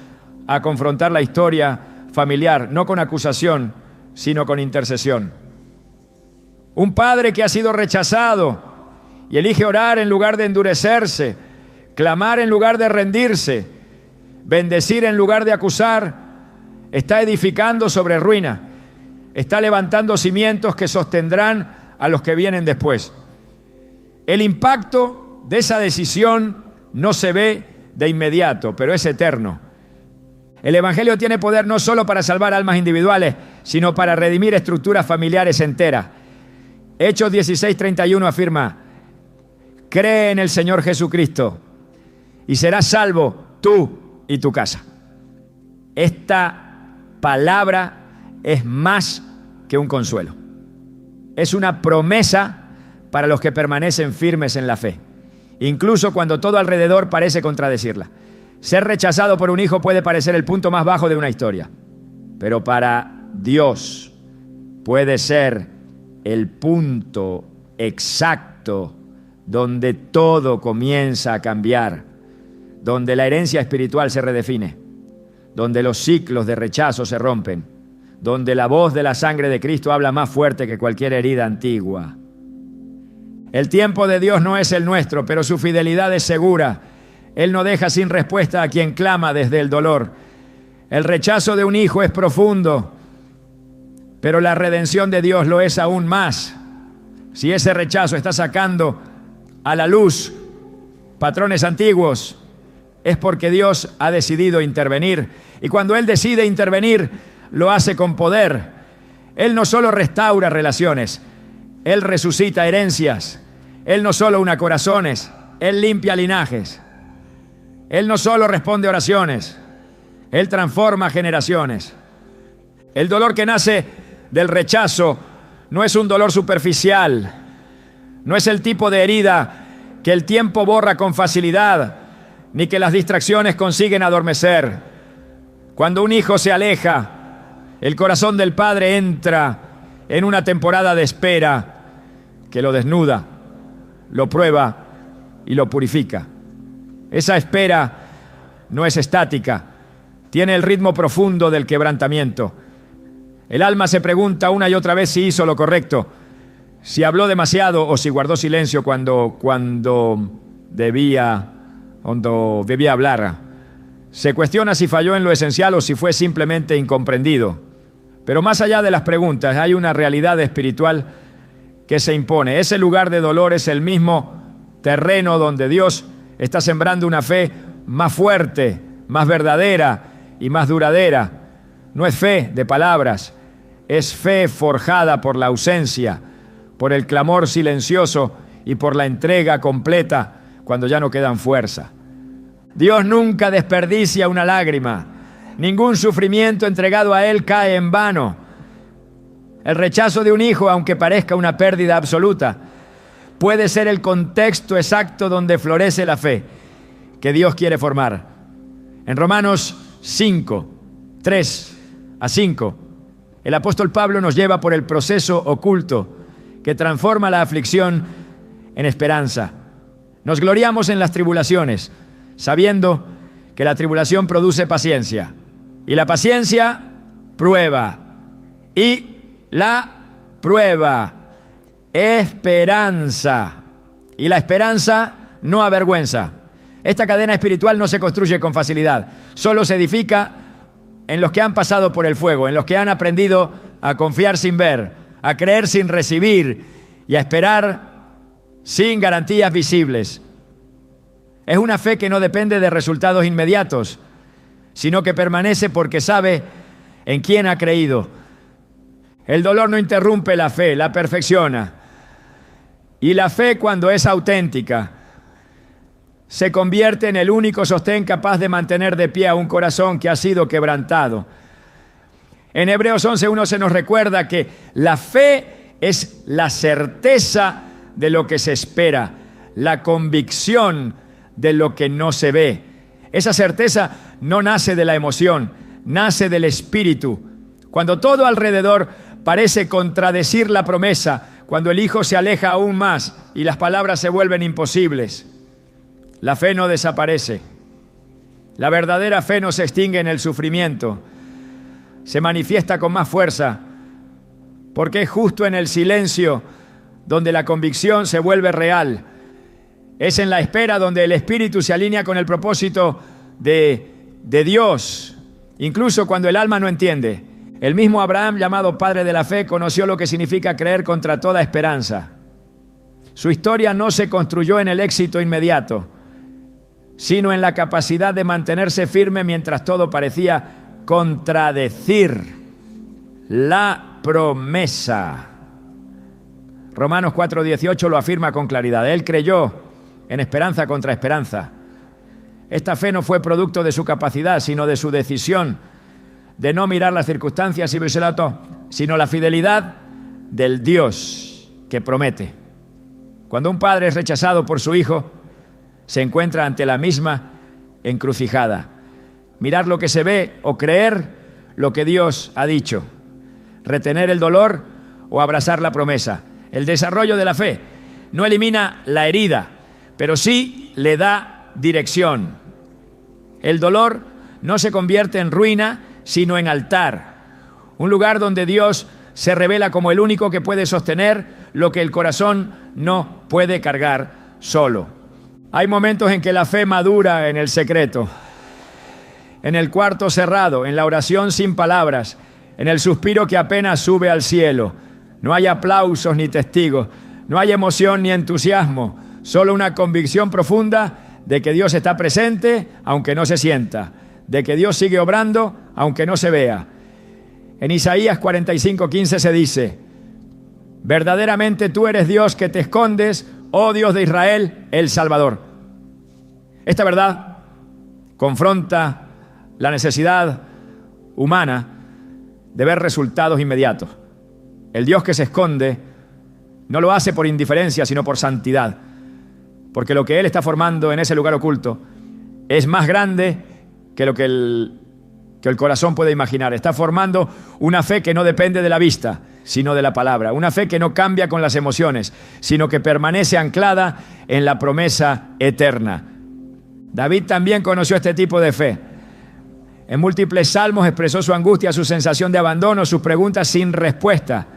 a confrontar la historia familiar, no con acusación, sino con intercesión. Un padre que ha sido rechazado y elige orar en lugar de endurecerse, clamar en lugar de rendirse, bendecir en lugar de acusar, está edificando sobre ruina, está levantando cimientos que sostendrán a los que vienen después. El impacto de esa decisión no se ve de inmediato, pero es eterno. El Evangelio tiene poder no solo para salvar almas individuales, sino para redimir estructuras familiares enteras. Hechos 16:31 afirma: cree en el Señor Jesucristo y serás salvo tú y tu casa. Esta palabra es más que un consuelo. Es una promesa para los que permanecen firmes en la fe, incluso cuando todo alrededor parece contradecirla. Ser rechazado por un hijo puede parecer el punto más bajo de una historia, pero para Dios puede ser el punto exacto donde todo comienza a cambiar, donde la herencia espiritual se redefine, donde los ciclos de rechazo se rompen, donde la voz de la sangre de Cristo habla más fuerte que cualquier herida antigua. El tiempo de Dios no es el nuestro, pero su fidelidad es segura. Él no deja sin respuesta a quien clama desde el dolor. El rechazo de un hijo es profundo, pero la redención de Dios lo es aún más. Si ese rechazo está sacando a la luz patrones antiguos, es porque Dios ha decidido intervenir. Y cuando Él decide intervenir, lo hace con poder. Él no solo restaura relaciones, Él resucita herencias. Él no solo una corazones, Él limpia linajes. Él no solo responde oraciones, Él transforma generaciones. El dolor que nace del rechazo no es un dolor superficial, no es el tipo de herida que el tiempo borra con facilidad, ni que las distracciones consiguen adormecer. Cuando un hijo se aleja, el corazón del padre entra en una temporada de espera que lo desnuda, lo prueba y lo purifica. Esa espera no es estática, tiene el ritmo profundo del quebrantamiento. El alma se pregunta una y otra vez si hizo lo correcto, si habló demasiado o si guardó silencio cuando debía hablar. Se cuestiona si falló en lo esencial o si fue simplemente incomprendido. Pero más allá de las preguntas, hay una realidad espiritual que se impone. Ese lugar de dolor es el mismo terreno donde Dios está sembrando una fe más fuerte, más verdadera y más duradera. No es fe de palabras, es fe forjada por la ausencia, por el clamor silencioso y por la entrega completa cuando ya no quedan fuerza. Dios nunca desperdicia una lágrima. Ningún sufrimiento entregado a Él cae en vano. El rechazo de un hijo, aunque parezca una pérdida absoluta, puede ser el contexto exacto donde florece la fe que Dios quiere formar. En Romanos 5, 3 a 5, el apóstol Pablo nos lleva por el proceso oculto que transforma la aflicción en esperanza. Nos gloriamos en las tribulaciones, sabiendo que la tribulación produce paciencia, y la paciencia prueba, y la prueba esperanza, y la esperanza no avergüenza. Esta cadena espiritual no se construye con facilidad, solo se edifica en los que han pasado por el fuego, en los que han aprendido a confiar sin ver, a creer sin recibir y a esperar sin garantías visibles. Es una fe que no depende de resultados inmediatos, sino que permanece porque sabe en quién ha creído. El dolor no interrumpe la fe, la perfecciona. Y la fe, cuando es auténtica, se convierte en el único sostén capaz de mantener de pie a un corazón que ha sido quebrantado. En Hebreos 11:1 se nos recuerda que la fe es la certeza de lo que se espera, la convicción de lo que no se ve. Esa certeza no nace de la emoción, nace del espíritu. Cuando todo alrededor parece contradecir la promesa, cuando el Hijo se aleja aún más y las palabras se vuelven imposibles, la fe no desaparece. La verdadera fe no se extingue en el sufrimiento, se manifiesta con más fuerza, porque es justo en el silencio donde la convicción se vuelve real. Es en la espera donde el espíritu se alinea con el propósito de Dios, incluso cuando el alma no entiende. El mismo Abraham, llamado padre de la fe, conoció lo que significa creer contra toda esperanza. Su historia no se construyó en el éxito inmediato, sino en la capacidad de mantenerse firme mientras todo parecía contradecir la promesa. Romanos 4:18 lo afirma con claridad. Él creyó en esperanza contra esperanza. Esta fe no fue producto de su capacidad, sino de su decisión de no mirar las circunstancias y viselato, sino la fidelidad del Dios que promete. Cuando un padre es rechazado por su hijo, se encuentra ante la misma encrucijada. Mirar lo que se ve o creer lo que Dios ha dicho. Retener el dolor o abrazar la promesa. El desarrollo de la fe no elimina la herida, pero sí le da dirección. El dolor no se convierte en ruina, sino en altar. Un lugar donde Dios se revela como el único que puede sostener lo que el corazón no puede cargar solo. Hay momentos en que la fe madura en el secreto, en el cuarto cerrado, en la oración sin palabras, en el suspiro que apenas sube al cielo. No hay aplausos ni testigos, no hay emoción ni entusiasmo, solo una convicción profunda de que Dios está presente aunque no se sienta, de que Dios sigue obrando aunque no se vea. En Isaías 45:15 se dice: verdaderamente tú eres Dios que te escondes, oh Dios de Israel, el Salvador. Esta verdad confronta la necesidad humana de ver resultados inmediatos. El Dios que se esconde no lo hace por indiferencia, sino por santidad, porque lo que Él está formando en ese lugar oculto es más grande que lo que el corazón puede imaginar. Está formando una fe que no depende de la vista, sino de la palabra. Una fe que no cambia con las emociones, sino que permanece anclada en la promesa eterna. David también conoció este tipo de fe. En múltiples salmos expresó su angustia, su sensación de abandono, sus preguntas sin respuesta.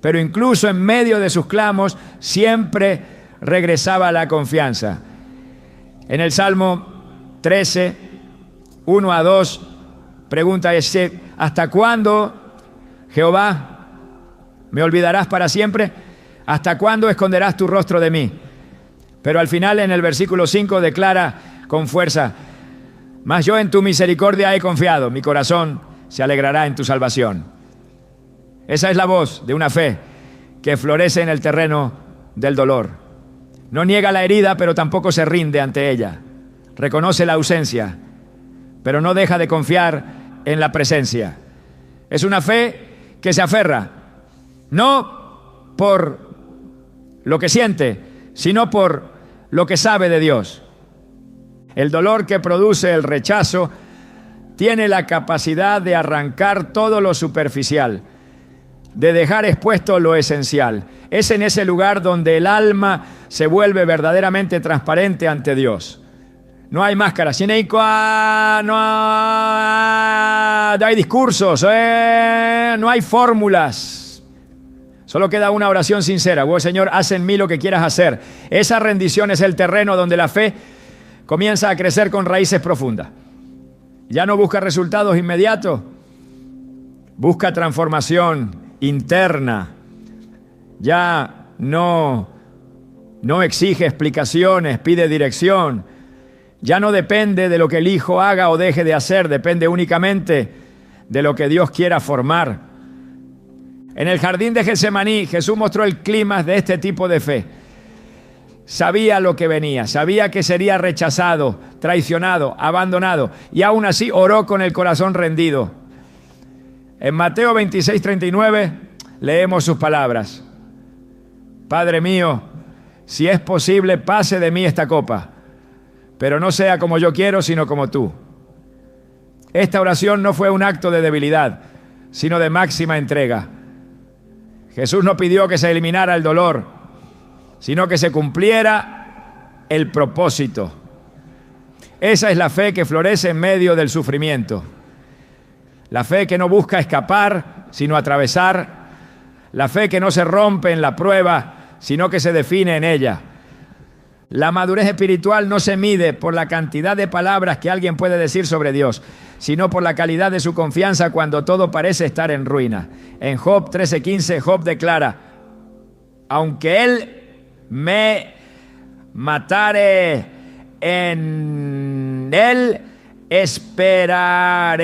Pero incluso en medio de sus clamos, siempre regresaba a la confianza. En el Salmo 13, 1-2, pregunta ese: ¿hasta cuándo, Jehová, me olvidarás para siempre? ¿Hasta cuándo esconderás tu rostro de mí? Pero al final, en el versículo 5, declara con fuerza: mas yo en tu misericordia he confiado, mi corazón se alegrará en tu salvación. Esa es la voz de una fe que florece en el terreno del dolor. No niega la herida, pero tampoco se rinde ante ella. Reconoce la ausencia, pero no deja de confiar en la presencia. Es una fe que se aferra, no por lo que siente, sino por lo que sabe de Dios. El dolor que produce el rechazo tiene la capacidad de arrancar todo lo superficial, de dejar expuesto lo esencial. Es en ese lugar donde el alma se vuelve verdaderamente transparente ante Dios. No hay máscaras, no hay discursos, no hay fórmulas. Solo queda una oración sincera: oh Señor, haz en mí lo que quieras hacer. Esa rendición es el terreno donde la fe comienza a crecer con raíces profundas. Ya no busca resultados inmediatos, busca transformación interna. Ya no No exige explicaciones, pide dirección. Ya no depende de lo que el Hijo haga o deje de hacer, depende únicamente de lo que Dios quiera formar. En el jardín de Getsemaní, Jesús mostró el clímax de este tipo de fe. Sabía lo que venía, sabía que sería rechazado, traicionado, abandonado, y aún así oró con el corazón rendido. En Mateo 26:39 leemos sus palabras: Padre mío, si es posible, pase de mí esta copa, pero no sea como yo quiero, sino como tú. Esta oración no fue un acto de debilidad, sino de máxima entrega. Jesús no pidió que se eliminara el dolor, sino que se cumpliera el propósito. Esa es la fe que florece en medio del sufrimiento. La fe que no busca escapar, sino atravesar. La fe que no se rompe en la prueba, sino que se define en ella. La madurez espiritual no se mide por la cantidad de palabras que alguien puede decir sobre Dios, sino por la calidad de su confianza cuando todo parece estar en ruina. En Job 13:15, Job declara: aunque Él me matare, en Él esperaré.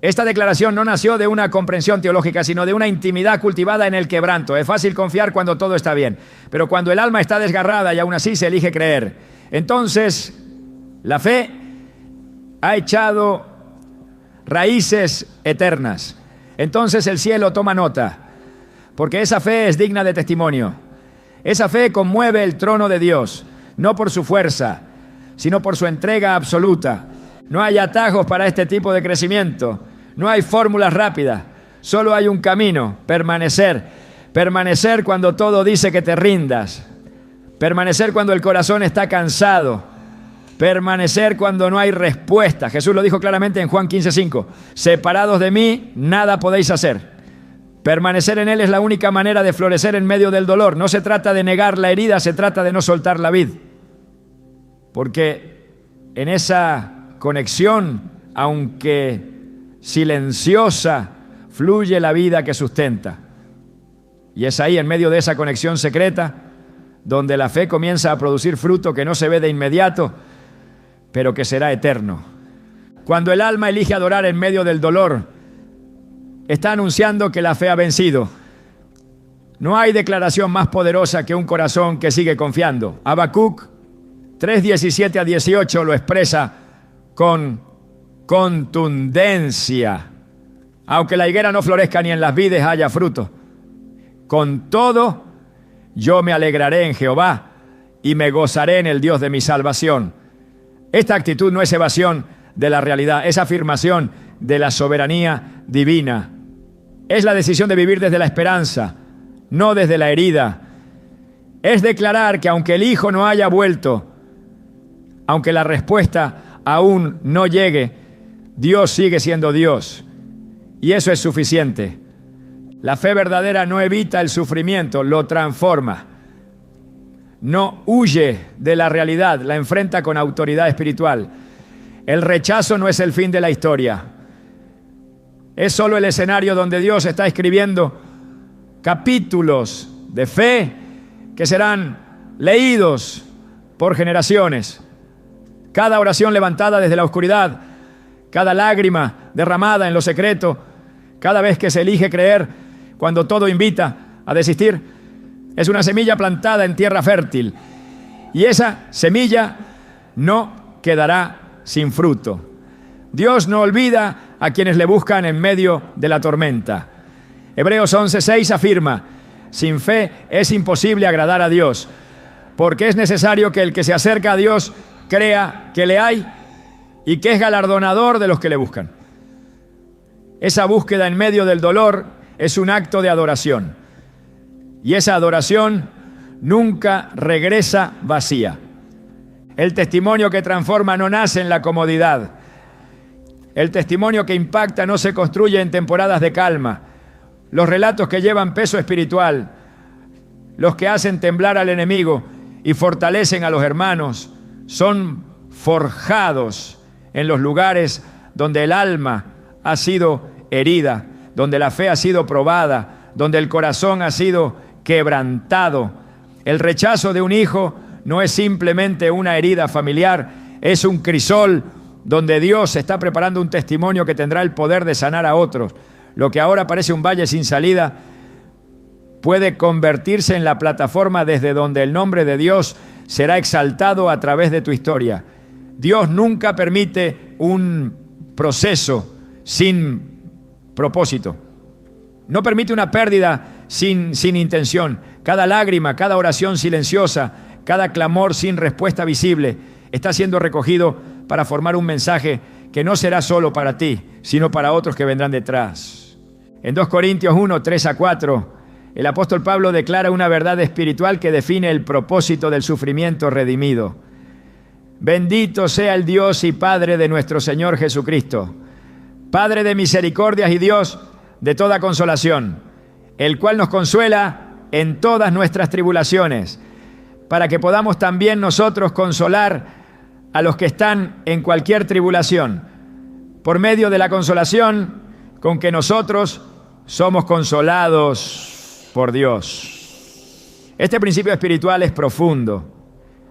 Esta declaración no nació de una comprensión teológica, sino de una intimidad cultivada en el quebranto. Es fácil confiar cuando todo está bien, pero cuando el alma está desgarrada y aún así se elige creer, entonces la fe ha echado raíces eternas. Entonces el cielo toma nota, porque esa fe es digna de testimonio. Esa fe conmueve el trono de Dios, no por su fuerza, sino por su entrega absoluta. No hay atajos para este tipo de crecimiento. No hay fórmulas rápidas. Solo hay un camino: permanecer. Permanecer cuando todo dice que te rindas. Permanecer cuando el corazón está cansado. Permanecer cuando no hay respuesta. Jesús lo dijo claramente en Juan 15:5. Separados de mí, nada podéis hacer. Permanecer en Él es la única manera de florecer en medio del dolor. No se trata de negar la herida, se trata de no soltar la vid. Porque en esa conexión, aunque silenciosa, fluye la vida que sustenta. Y es ahí, en medio de esa conexión secreta, donde la fe comienza a producir fruto que no se ve de inmediato, pero que será eterno. Cuando el alma elige adorar en medio del dolor, está anunciando que la fe ha vencido. No hay declaración más poderosa que un corazón que sigue confiando. Habacuc 3:17-18 lo expresa con contundencia. Aunque la higuera no florezca ni en las vides haya fruto, con todo yo me alegraré en Jehová y me gozaré en el Dios de mi salvación. Esta actitud no es evasión de la realidad, es afirmación de la soberanía divina. Es la decisión de vivir desde la esperanza, no desde la herida. Es declarar que aunque el Hijo no haya vuelto, aunque la respuesta aún no llegue, Dios sigue siendo Dios. Y eso es suficiente. La fe verdadera no evita el sufrimiento, lo transforma. No huye de la realidad, la enfrenta con autoridad espiritual. El rechazo no es el fin de la historia. Es solo el escenario donde Dios está escribiendo capítulos de fe que serán leídos por generaciones. Cada oración levantada desde la oscuridad, cada lágrima derramada en lo secreto, cada vez que se elige creer cuando todo invita a desistir, es una semilla plantada en tierra fértil. Y esa semilla no quedará sin fruto. Dios no olvida a quienes le buscan en medio de la tormenta. Hebreos 11:6 afirma: sin fe es imposible agradar a Dios, porque es necesario que el que se acerca a Dios crea que le hay y que es galardonador de los que le buscan. Esa búsqueda en medio del dolor es un acto de adoración. Y esa adoración nunca regresa vacía. El testimonio que transforma no nace en la comodidad. El testimonio que impacta no se construye en temporadas de calma. Los relatos que llevan peso espiritual, los que hacen temblar al enemigo y fortalecen a los hermanos, son forjados en los lugares donde el alma ha sido herida, donde la fe ha sido probada, donde el corazón ha sido quebrantado. El rechazo de un hijo no es simplemente una herida familiar, es un crisol donde Dios está preparando un testimonio que tendrá el poder de sanar a otros. Lo que ahora parece un valle sin salida puede convertirse en la plataforma desde donde el nombre de Dios será exaltado a través de tu historia. Dios nunca permite un proceso sin propósito. No permite una pérdida sin intención. Cada lágrima, cada oración silenciosa, cada clamor sin respuesta visible está siendo recogido para formar un mensaje que no será solo para ti, sino para otros que vendrán detrás. En 2 Corintios 1, 3-4, el apóstol Pablo declara una verdad espiritual que define el propósito del sufrimiento redimido. Bendito sea el Dios y Padre de nuestro Señor Jesucristo, Padre de misericordias y Dios de toda consolación, el cual nos consuela en todas nuestras tribulaciones, para que podamos también nosotros consolar a los que están en cualquier tribulación, por medio de la consolación con que nosotros somos consolados por Dios. Este principio espiritual es profundo.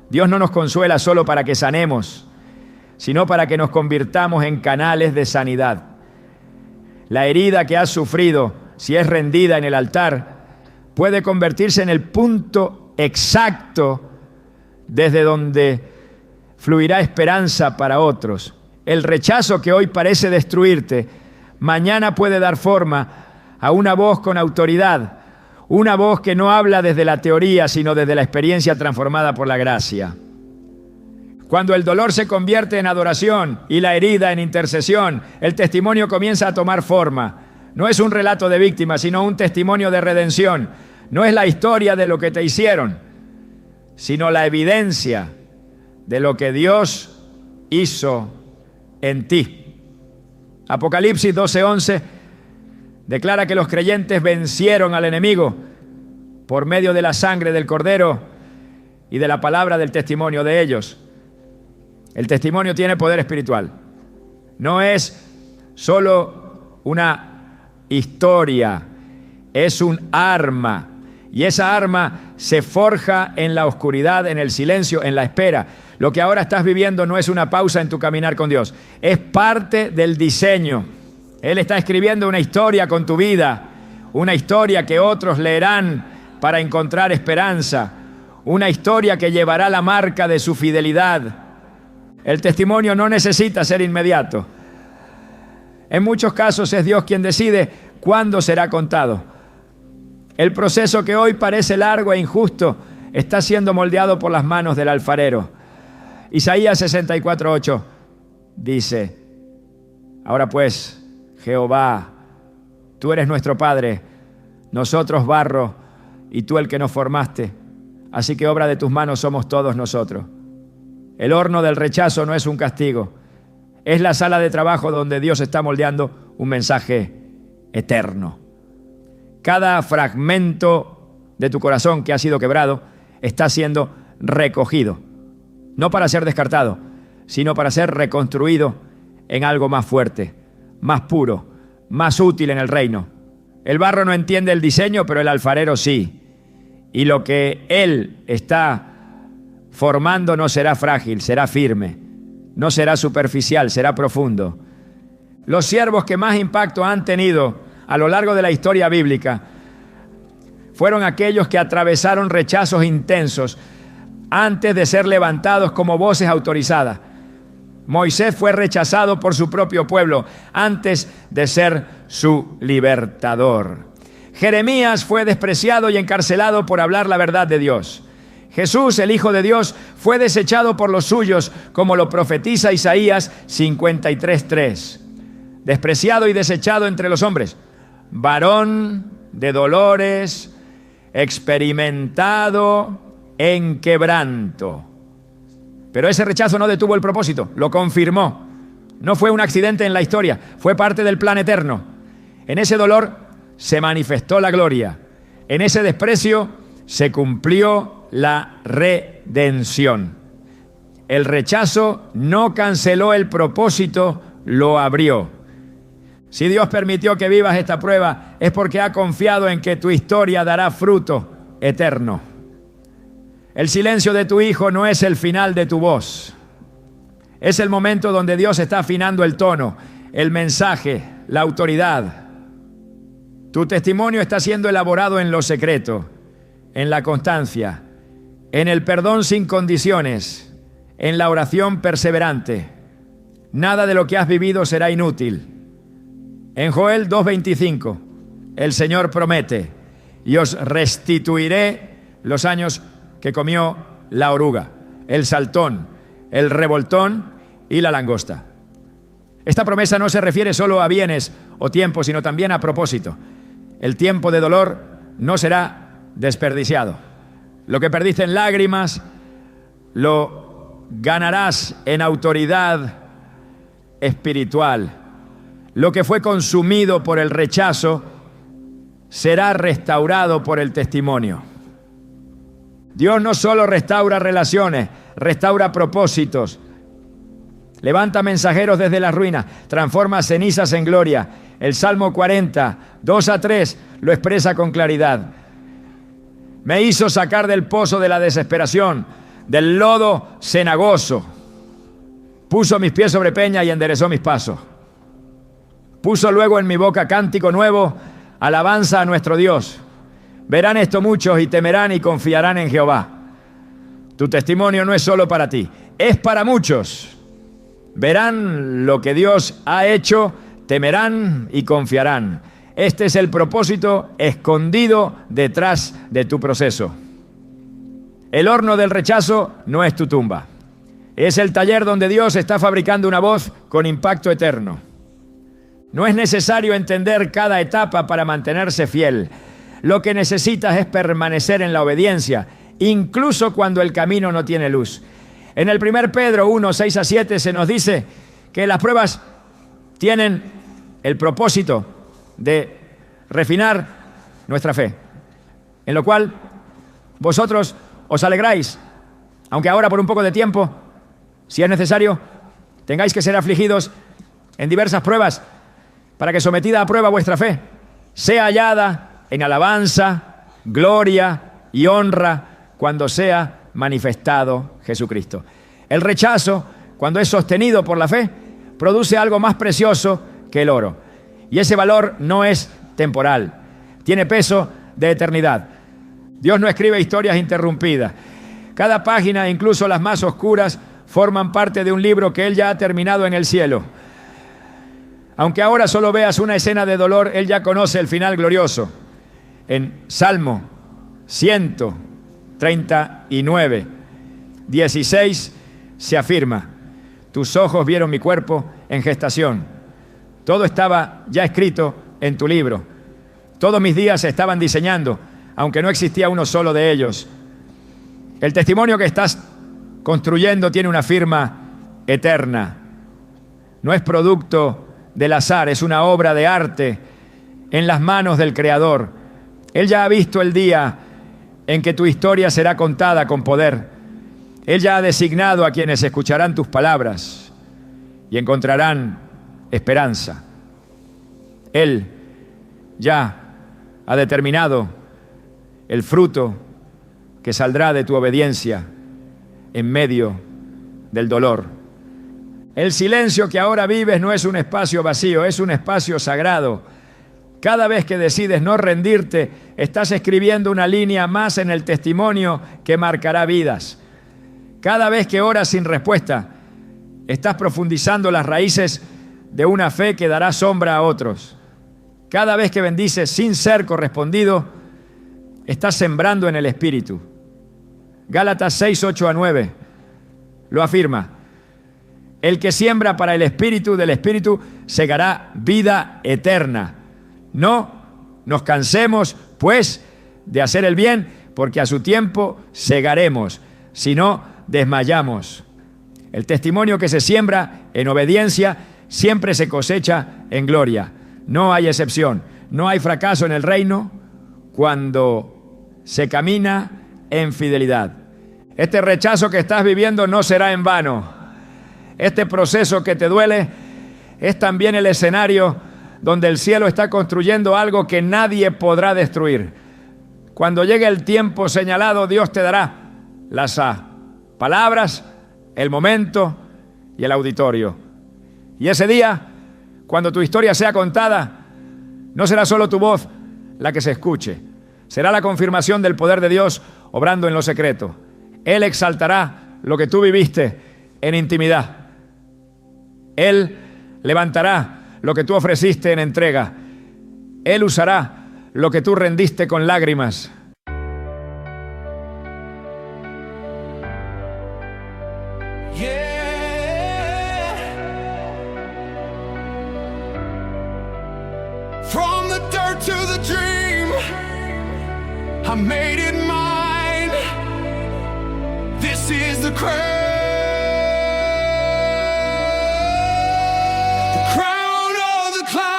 Dios no nos consuela solo para que sanemos, sino para que nos convirtamos en canales de sanidad. La herida que has sufrido, si es rendida en el altar, puede convertirse en el punto exacto desde donde fluirá esperanza para otros. El rechazo que hoy parece destruirte, mañana puede dar forma a una voz con autoridad, una voz que no habla desde la teoría, sino desde la experiencia transformada por la gracia. Cuando el dolor se convierte en adoración y la herida en intercesión, el testimonio comienza a tomar forma. No es un relato de víctima, sino un testimonio de redención. No es la historia de lo que te hicieron, sino la evidencia de lo que Dios hizo en ti. Apocalipsis 12:11 declara que los creyentes vencieron al enemigo por medio de la sangre del Cordero y de la palabra del testimonio de ellos. El testimonio tiene poder espiritual. No es solo una historia, es un arma. Y esa arma se forja en la oscuridad, en el silencio, en la espera. Lo que ahora estás viviendo no es una pausa en tu caminar con Dios, es parte del diseño. Él está escribiendo una historia con tu vida, una historia que otros leerán para encontrar esperanza, una historia que llevará la marca de su fidelidad. El testimonio no necesita ser inmediato. En muchos casos es Dios quien decide cuándo será contado. El proceso que hoy parece largo e injusto está siendo moldeado por las manos del alfarero. Isaías 64:8 dice: ahora pues, Jehová, tú eres nuestro Padre, nosotros barro y tú el que nos formaste, así que obra de tus manos somos todos nosotros. El horno del rechazo no es un castigo, es la sala de trabajo donde Dios está moldeando un mensaje eterno. Cada fragmento de tu corazón que ha sido quebrado está siendo recogido, no para ser descartado, sino para ser reconstruido en algo más fuerte, más puro, más útil en el reino. El barro no entiende el diseño, pero el alfarero sí. Y lo que él está formando no será frágil, será firme. No será superficial, será profundo. Los siervos que más impacto han tenido a lo largo de la historia bíblica fueron aquellos que atravesaron rechazos intensos antes de ser levantados como voces autorizadas. Moisés fue rechazado por su propio pueblo antes de ser su libertador. Jeremías fue despreciado y encarcelado por hablar la verdad de Dios. Jesús, el Hijo de Dios, fue desechado por los suyos, como lo profetiza Isaías 53:3. Despreciado y desechado entre los hombres, varón de dolores, experimentado en quebranto. Pero ese rechazo no detuvo el propósito, lo confirmó. No fue un accidente en la historia, fue parte del plan eterno. En ese dolor se manifestó la gloria. En ese desprecio se cumplió la redención. El rechazo no canceló el propósito, lo abrió. Si Dios permitió que vivas esta prueba, es porque ha confiado en que tu historia dará fruto eterno. El silencio de tu hijo no es el final de tu voz. Es el momento donde Dios está afinando el tono, el mensaje, la autoridad. Tu testimonio está siendo elaborado en lo secreto, en la constancia, en el perdón sin condiciones, en la oración perseverante. Nada de lo que has vivido será inútil. En Joel 2:25, el Señor promete: y os restituiré los años que comió la oruga, el saltón, el revoltón y la langosta. Esta promesa no se refiere solo a bienes o tiempo, sino también a propósito. El tiempo de dolor no será desperdiciado. Lo que perdiste en lágrimas, lo ganarás en autoridad espiritual. Lo que fue consumido por el rechazo será restaurado por el testimonio. Dios no solo restaura relaciones, restaura propósitos. Levanta mensajeros desde las ruinas, transforma cenizas en gloria. El Salmo 40, 2-3, lo expresa con claridad. Me hizo sacar del pozo de la desesperación, del lodo cenagoso. Puso mis pies sobre peña y enderezó mis pasos. Puso luego en mi boca cántico nuevo, alabanza a nuestro Dios. Verán esto muchos y temerán y confiarán en Jehová. Tu testimonio no es solo para ti, es para muchos. Verán lo que Dios ha hecho, temerán y confiarán. Este es el propósito escondido detrás de tu proceso. El horno del rechazo no es tu tumba. Es el taller donde Dios está fabricando una voz con impacto eterno. No es necesario entender cada etapa para mantenerse fiel. Lo que necesitas es permanecer en la obediencia, incluso cuando el camino no tiene luz. En el 1 Pedro 1, 6-7 se nos dice que las pruebas tienen el propósito de refinar nuestra fe, en lo cual vosotros os alegráis, aunque ahora por un poco de tiempo, si es necesario, tengáis que ser afligidos en diversas pruebas, para que sometida a prueba vuestra fe sea hallada en alabanza, gloria y honra cuando sea manifestado Jesucristo. El rechazo, cuando es sostenido por la fe, produce algo más precioso que el oro. Y ese valor no es temporal, tiene peso de eternidad. Dios no escribe historias interrumpidas. Cada página, incluso las más oscuras, forman parte de un libro que Él ya ha terminado en el cielo. Aunque ahora solo veas una escena de dolor, Él ya conoce el final glorioso. En Salmo 139, 16 se afirma: tus ojos vieron mi cuerpo en gestación. Todo estaba ya escrito en tu libro. Todos mis días se estaban diseñando, aunque no existía uno solo de ellos. El testimonio que estás construyendo tiene una firma eterna. No es producto del azar, es una obra de arte en las manos del Creador. Él ya ha visto el día en que tu historia será contada con poder. Él ya ha designado a quienes escucharán tus palabras y encontrarán esperanza. Él ya ha determinado el fruto que saldrá de tu obediencia en medio del dolor. El silencio que ahora vives no es un espacio vacío, es un espacio sagrado. Cada vez que decides no rendirte, estás escribiendo una línea más en el testimonio que marcará vidas. Cada vez que oras sin respuesta, estás profundizando las raíces de una fe que dará sombra a otros. Cada vez que bendices sin ser correspondido, estás sembrando en el Espíritu. Gálatas 6:8-9 lo afirma. El que siembra para el Espíritu, del Espíritu segará vida eterna. No nos cansemos, pues, de hacer el bien, porque a su tiempo segaremos, si no desmayamos. El testimonio que se siembra en obediencia siempre se cosecha en gloria. No hay excepción. No hay fracaso en el reino cuando se camina en fidelidad. Este rechazo que estás viviendo no será en vano. Este proceso que te duele es también el escenario donde el cielo está construyendo algo que nadie podrá destruir. Cuando llegue el tiempo señalado, Dios te dará las palabras, el momento y el auditorio. Y ese día, cuando tu historia sea contada, no será solo tu voz la que se escuche, será la confirmación del poder de Dios obrando en lo secreto. Él exaltará lo que tú viviste en intimidad. Él levantará lo que tú ofreciste en entrega. Él usará lo que tú rendiste con lágrimas. From the dirt to the dream, I made it mine. This is the crown. The crown of the climb.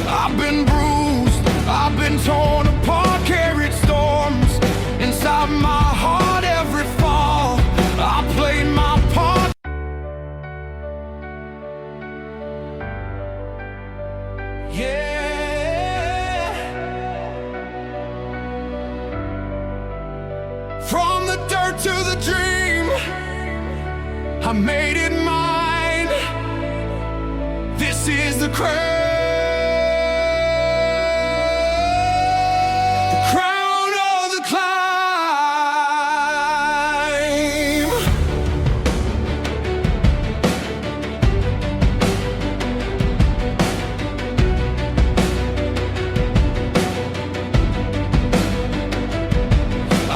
I've been bruised, I've been torn apart, carried storms inside my heart. Every fall, I played my part. Yeah. From the dirt to the dream, I made it mine. This is the crown.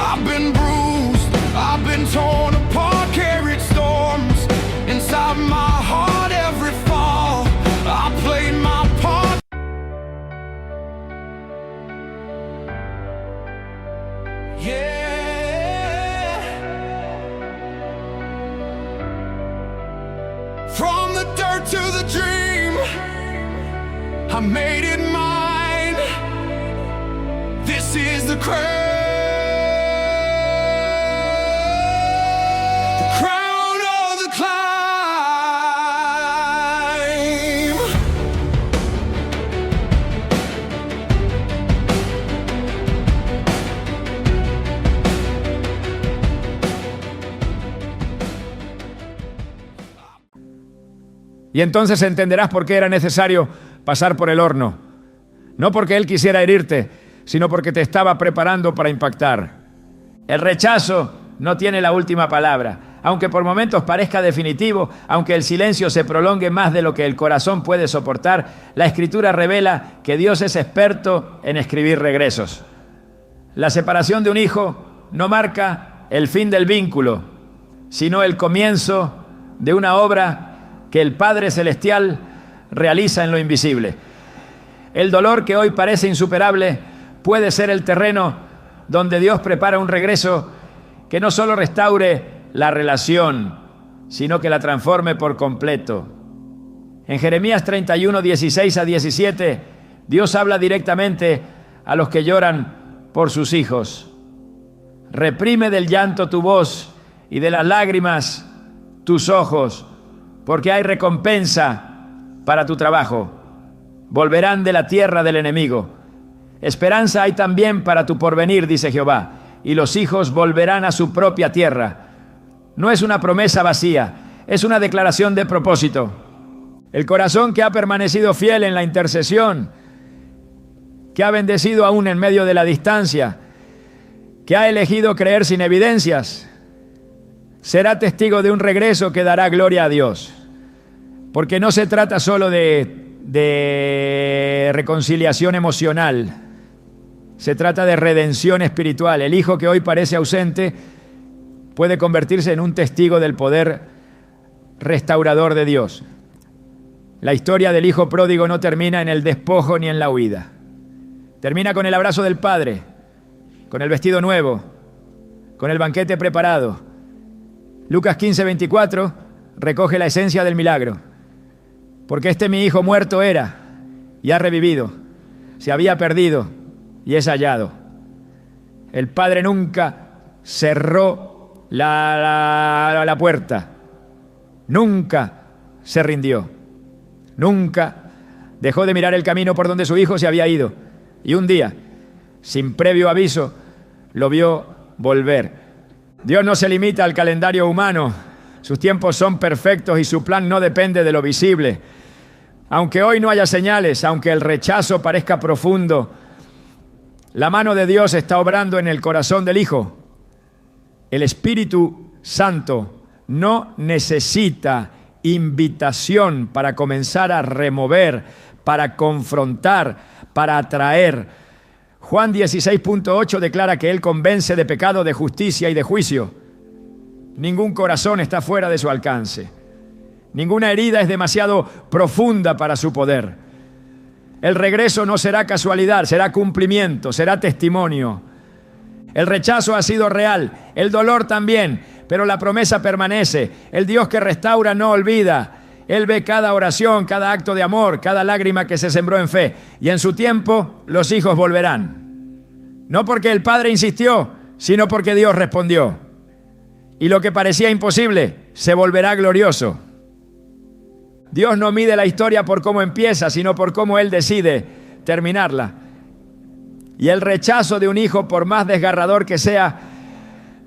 I've been bruised, I've been torn apart, carried storms inside my heart. Every fall, I played my part. Yeah. From the dirt to the dream, I made it mine. This is the crown. Y entonces entenderás por qué era necesario pasar por el horno. No porque Él quisiera herirte, sino porque te estaba preparando para impactar. El rechazo no tiene la última palabra. Aunque por momentos parezca definitivo, aunque el silencio se prolongue más de lo que el corazón puede soportar, la Escritura revela que Dios es experto en escribir regresos. La separación de un hijo no marca el fin del vínculo, sino el comienzo de una obra que el Padre Celestial realiza en lo invisible. El dolor que hoy parece insuperable puede ser el terreno donde Dios prepara un regreso que no solo restaure la relación, sino que la transforme por completo. En Jeremías 31, 16 a 17, Dios habla directamente a los que lloran por sus hijos. Reprime del llanto tu voz y de las lágrimas tus ojos, porque hay recompensa para tu trabajo. Volverán de la tierra del enemigo. Esperanza hay también para tu porvenir, dice Jehová, y los hijos volverán a su propia tierra. No es una promesa vacía, es una declaración de propósito. El corazón que ha permanecido fiel en la intercesión, que ha bendecido aún en medio de la distancia, que ha elegido creer sin evidencias, será testigo de un regreso que dará gloria a Dios. Porque no se trata solo de reconciliación emocional, se trata de redención espiritual. El hijo que hoy parece ausente puede convertirse en un testigo del poder restaurador de Dios. La historia del hijo pródigo no termina en el despojo ni en la huida. Termina con el abrazo del padre, con el vestido nuevo, con el banquete preparado. Lucas 15, 24 recoge la esencia del milagro. Porque mi hijo muerto era y ha revivido, se había perdido y es hallado. El padre nunca cerró la puerta. Nunca se rindió. Nunca dejó de mirar el camino por donde su hijo se había ido. Y un día, sin previo aviso, lo vio volver. Dios no se limita al calendario humano. Sus tiempos son perfectos y su plan no depende de lo visible. Aunque hoy no haya señales, aunque el rechazo parezca profundo, la mano de Dios está obrando en el corazón del Hijo. El Espíritu Santo no necesita invitación para comenzar a remover, para confrontar, para atraer. Juan 16.8 declara que Él convence de pecado, de justicia y de juicio. Ningún corazón está fuera de su alcance. Ninguna herida es demasiado profunda para su poder. El regreso no será casualidad, será cumplimiento, será testimonio. El rechazo ha sido real, el dolor también, pero la promesa permanece. El Dios que restaura no olvida. Él ve cada oración, cada acto de amor, cada lágrima que se sembró en fe. Y en su tiempo los hijos volverán. No porque el Padre insistió, sino porque Dios respondió. Y lo que parecía imposible se volverá glorioso. Dios no mide la historia por cómo empieza, sino por cómo Él decide terminarla. Y el rechazo de un hijo, por más desgarrador que sea,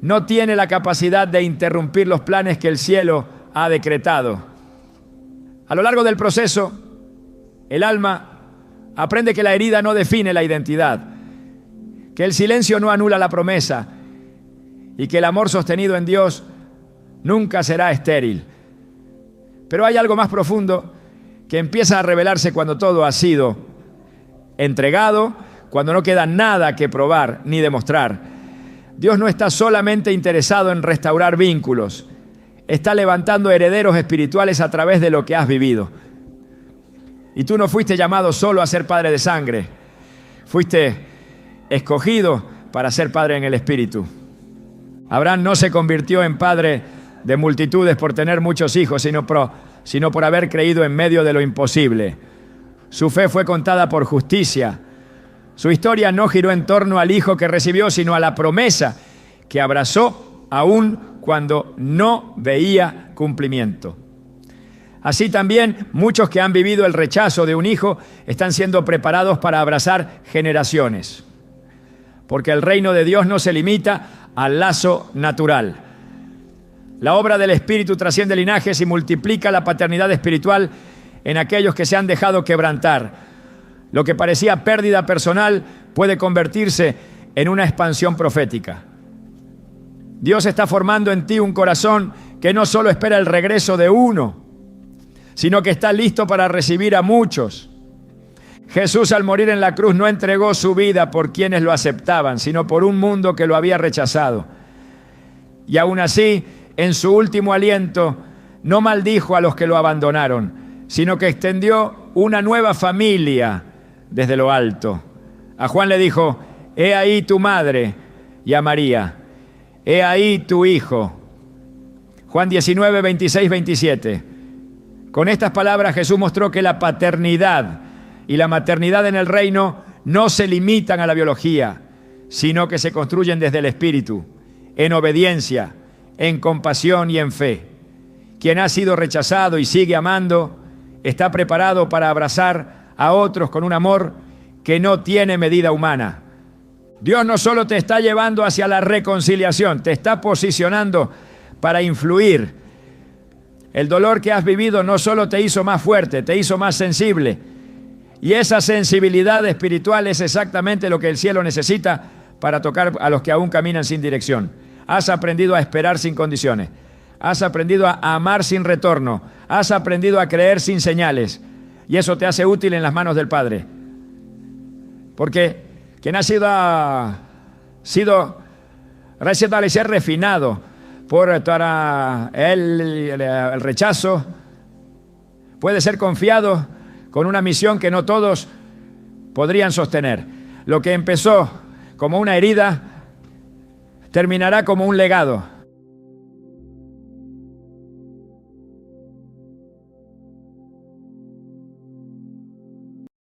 no tiene la capacidad de interrumpir los planes que el cielo ha decretado. A lo largo del proceso, el alma aprende que la herida no define la identidad, que el silencio no anula la promesa y que el amor sostenido en Dios nunca será estéril. Pero hay algo más profundo que empieza a revelarse cuando todo ha sido entregado, cuando no queda nada que probar ni demostrar. Dios no está solamente interesado en restaurar vínculos, está levantando herederos espirituales a través de lo que has vivido. Y tú no fuiste llamado solo a ser padre de sangre, fuiste escogido para ser padre en el Espíritu. Abraham no se convirtió en padre de multitudes por tener muchos hijos, sino por haber creído en medio de lo imposible. Su fe fue contada por justicia. Su historia no giró en torno al hijo que recibió, sino a la promesa que abrazó aún cuando no veía cumplimiento. Así también, muchos que han vivido el rechazo de un hijo están siendo preparados para abrazar generaciones. Porque el reino de Dios no se limita al lazo natural. La obra del Espíritu trasciende linajes y multiplica la paternidad espiritual en aquellos que se han dejado quebrantar. Lo que parecía pérdida personal puede convertirse en una expansión profética. Dios está formando en ti un corazón que no solo espera el regreso de uno, sino que está listo para recibir a muchos. Jesús, al morir en la cruz, no entregó su vida por quienes lo aceptaban, sino por un mundo que lo había rechazado. Y aún así, en su último aliento, no maldijo a los que lo abandonaron, sino que extendió una nueva familia desde lo alto. A Juan le dijo: he ahí tu madre, y a María: he ahí tu hijo. Juan 19, 26, 27. Con estas palabras Jesús mostró que la paternidad y la maternidad en el reino no se limitan a la biología, sino que se construyen desde el Espíritu, en obediencia, en compasión y en fe. Quien ha sido rechazado y sigue amando, está preparado para abrazar a otros con un amor que no tiene medida humana. Dios no solo te está llevando hacia la reconciliación, te está posicionando para influir. El dolor que has vivido no solo te hizo más fuerte, te hizo más sensible. Y esa sensibilidad espiritual es exactamente lo que el cielo necesita para tocar a los que aún caminan sin dirección. Has aprendido a esperar sin condiciones. Has aprendido a amar sin retorno. Has aprendido a creer sin señales. Y eso te hace útil en las manos del Padre. Porque quien ha sido refinado por el rechazo puede ser confiado con una misión que no todos podrían sostener. Lo que empezó como una herida terminará como un legado.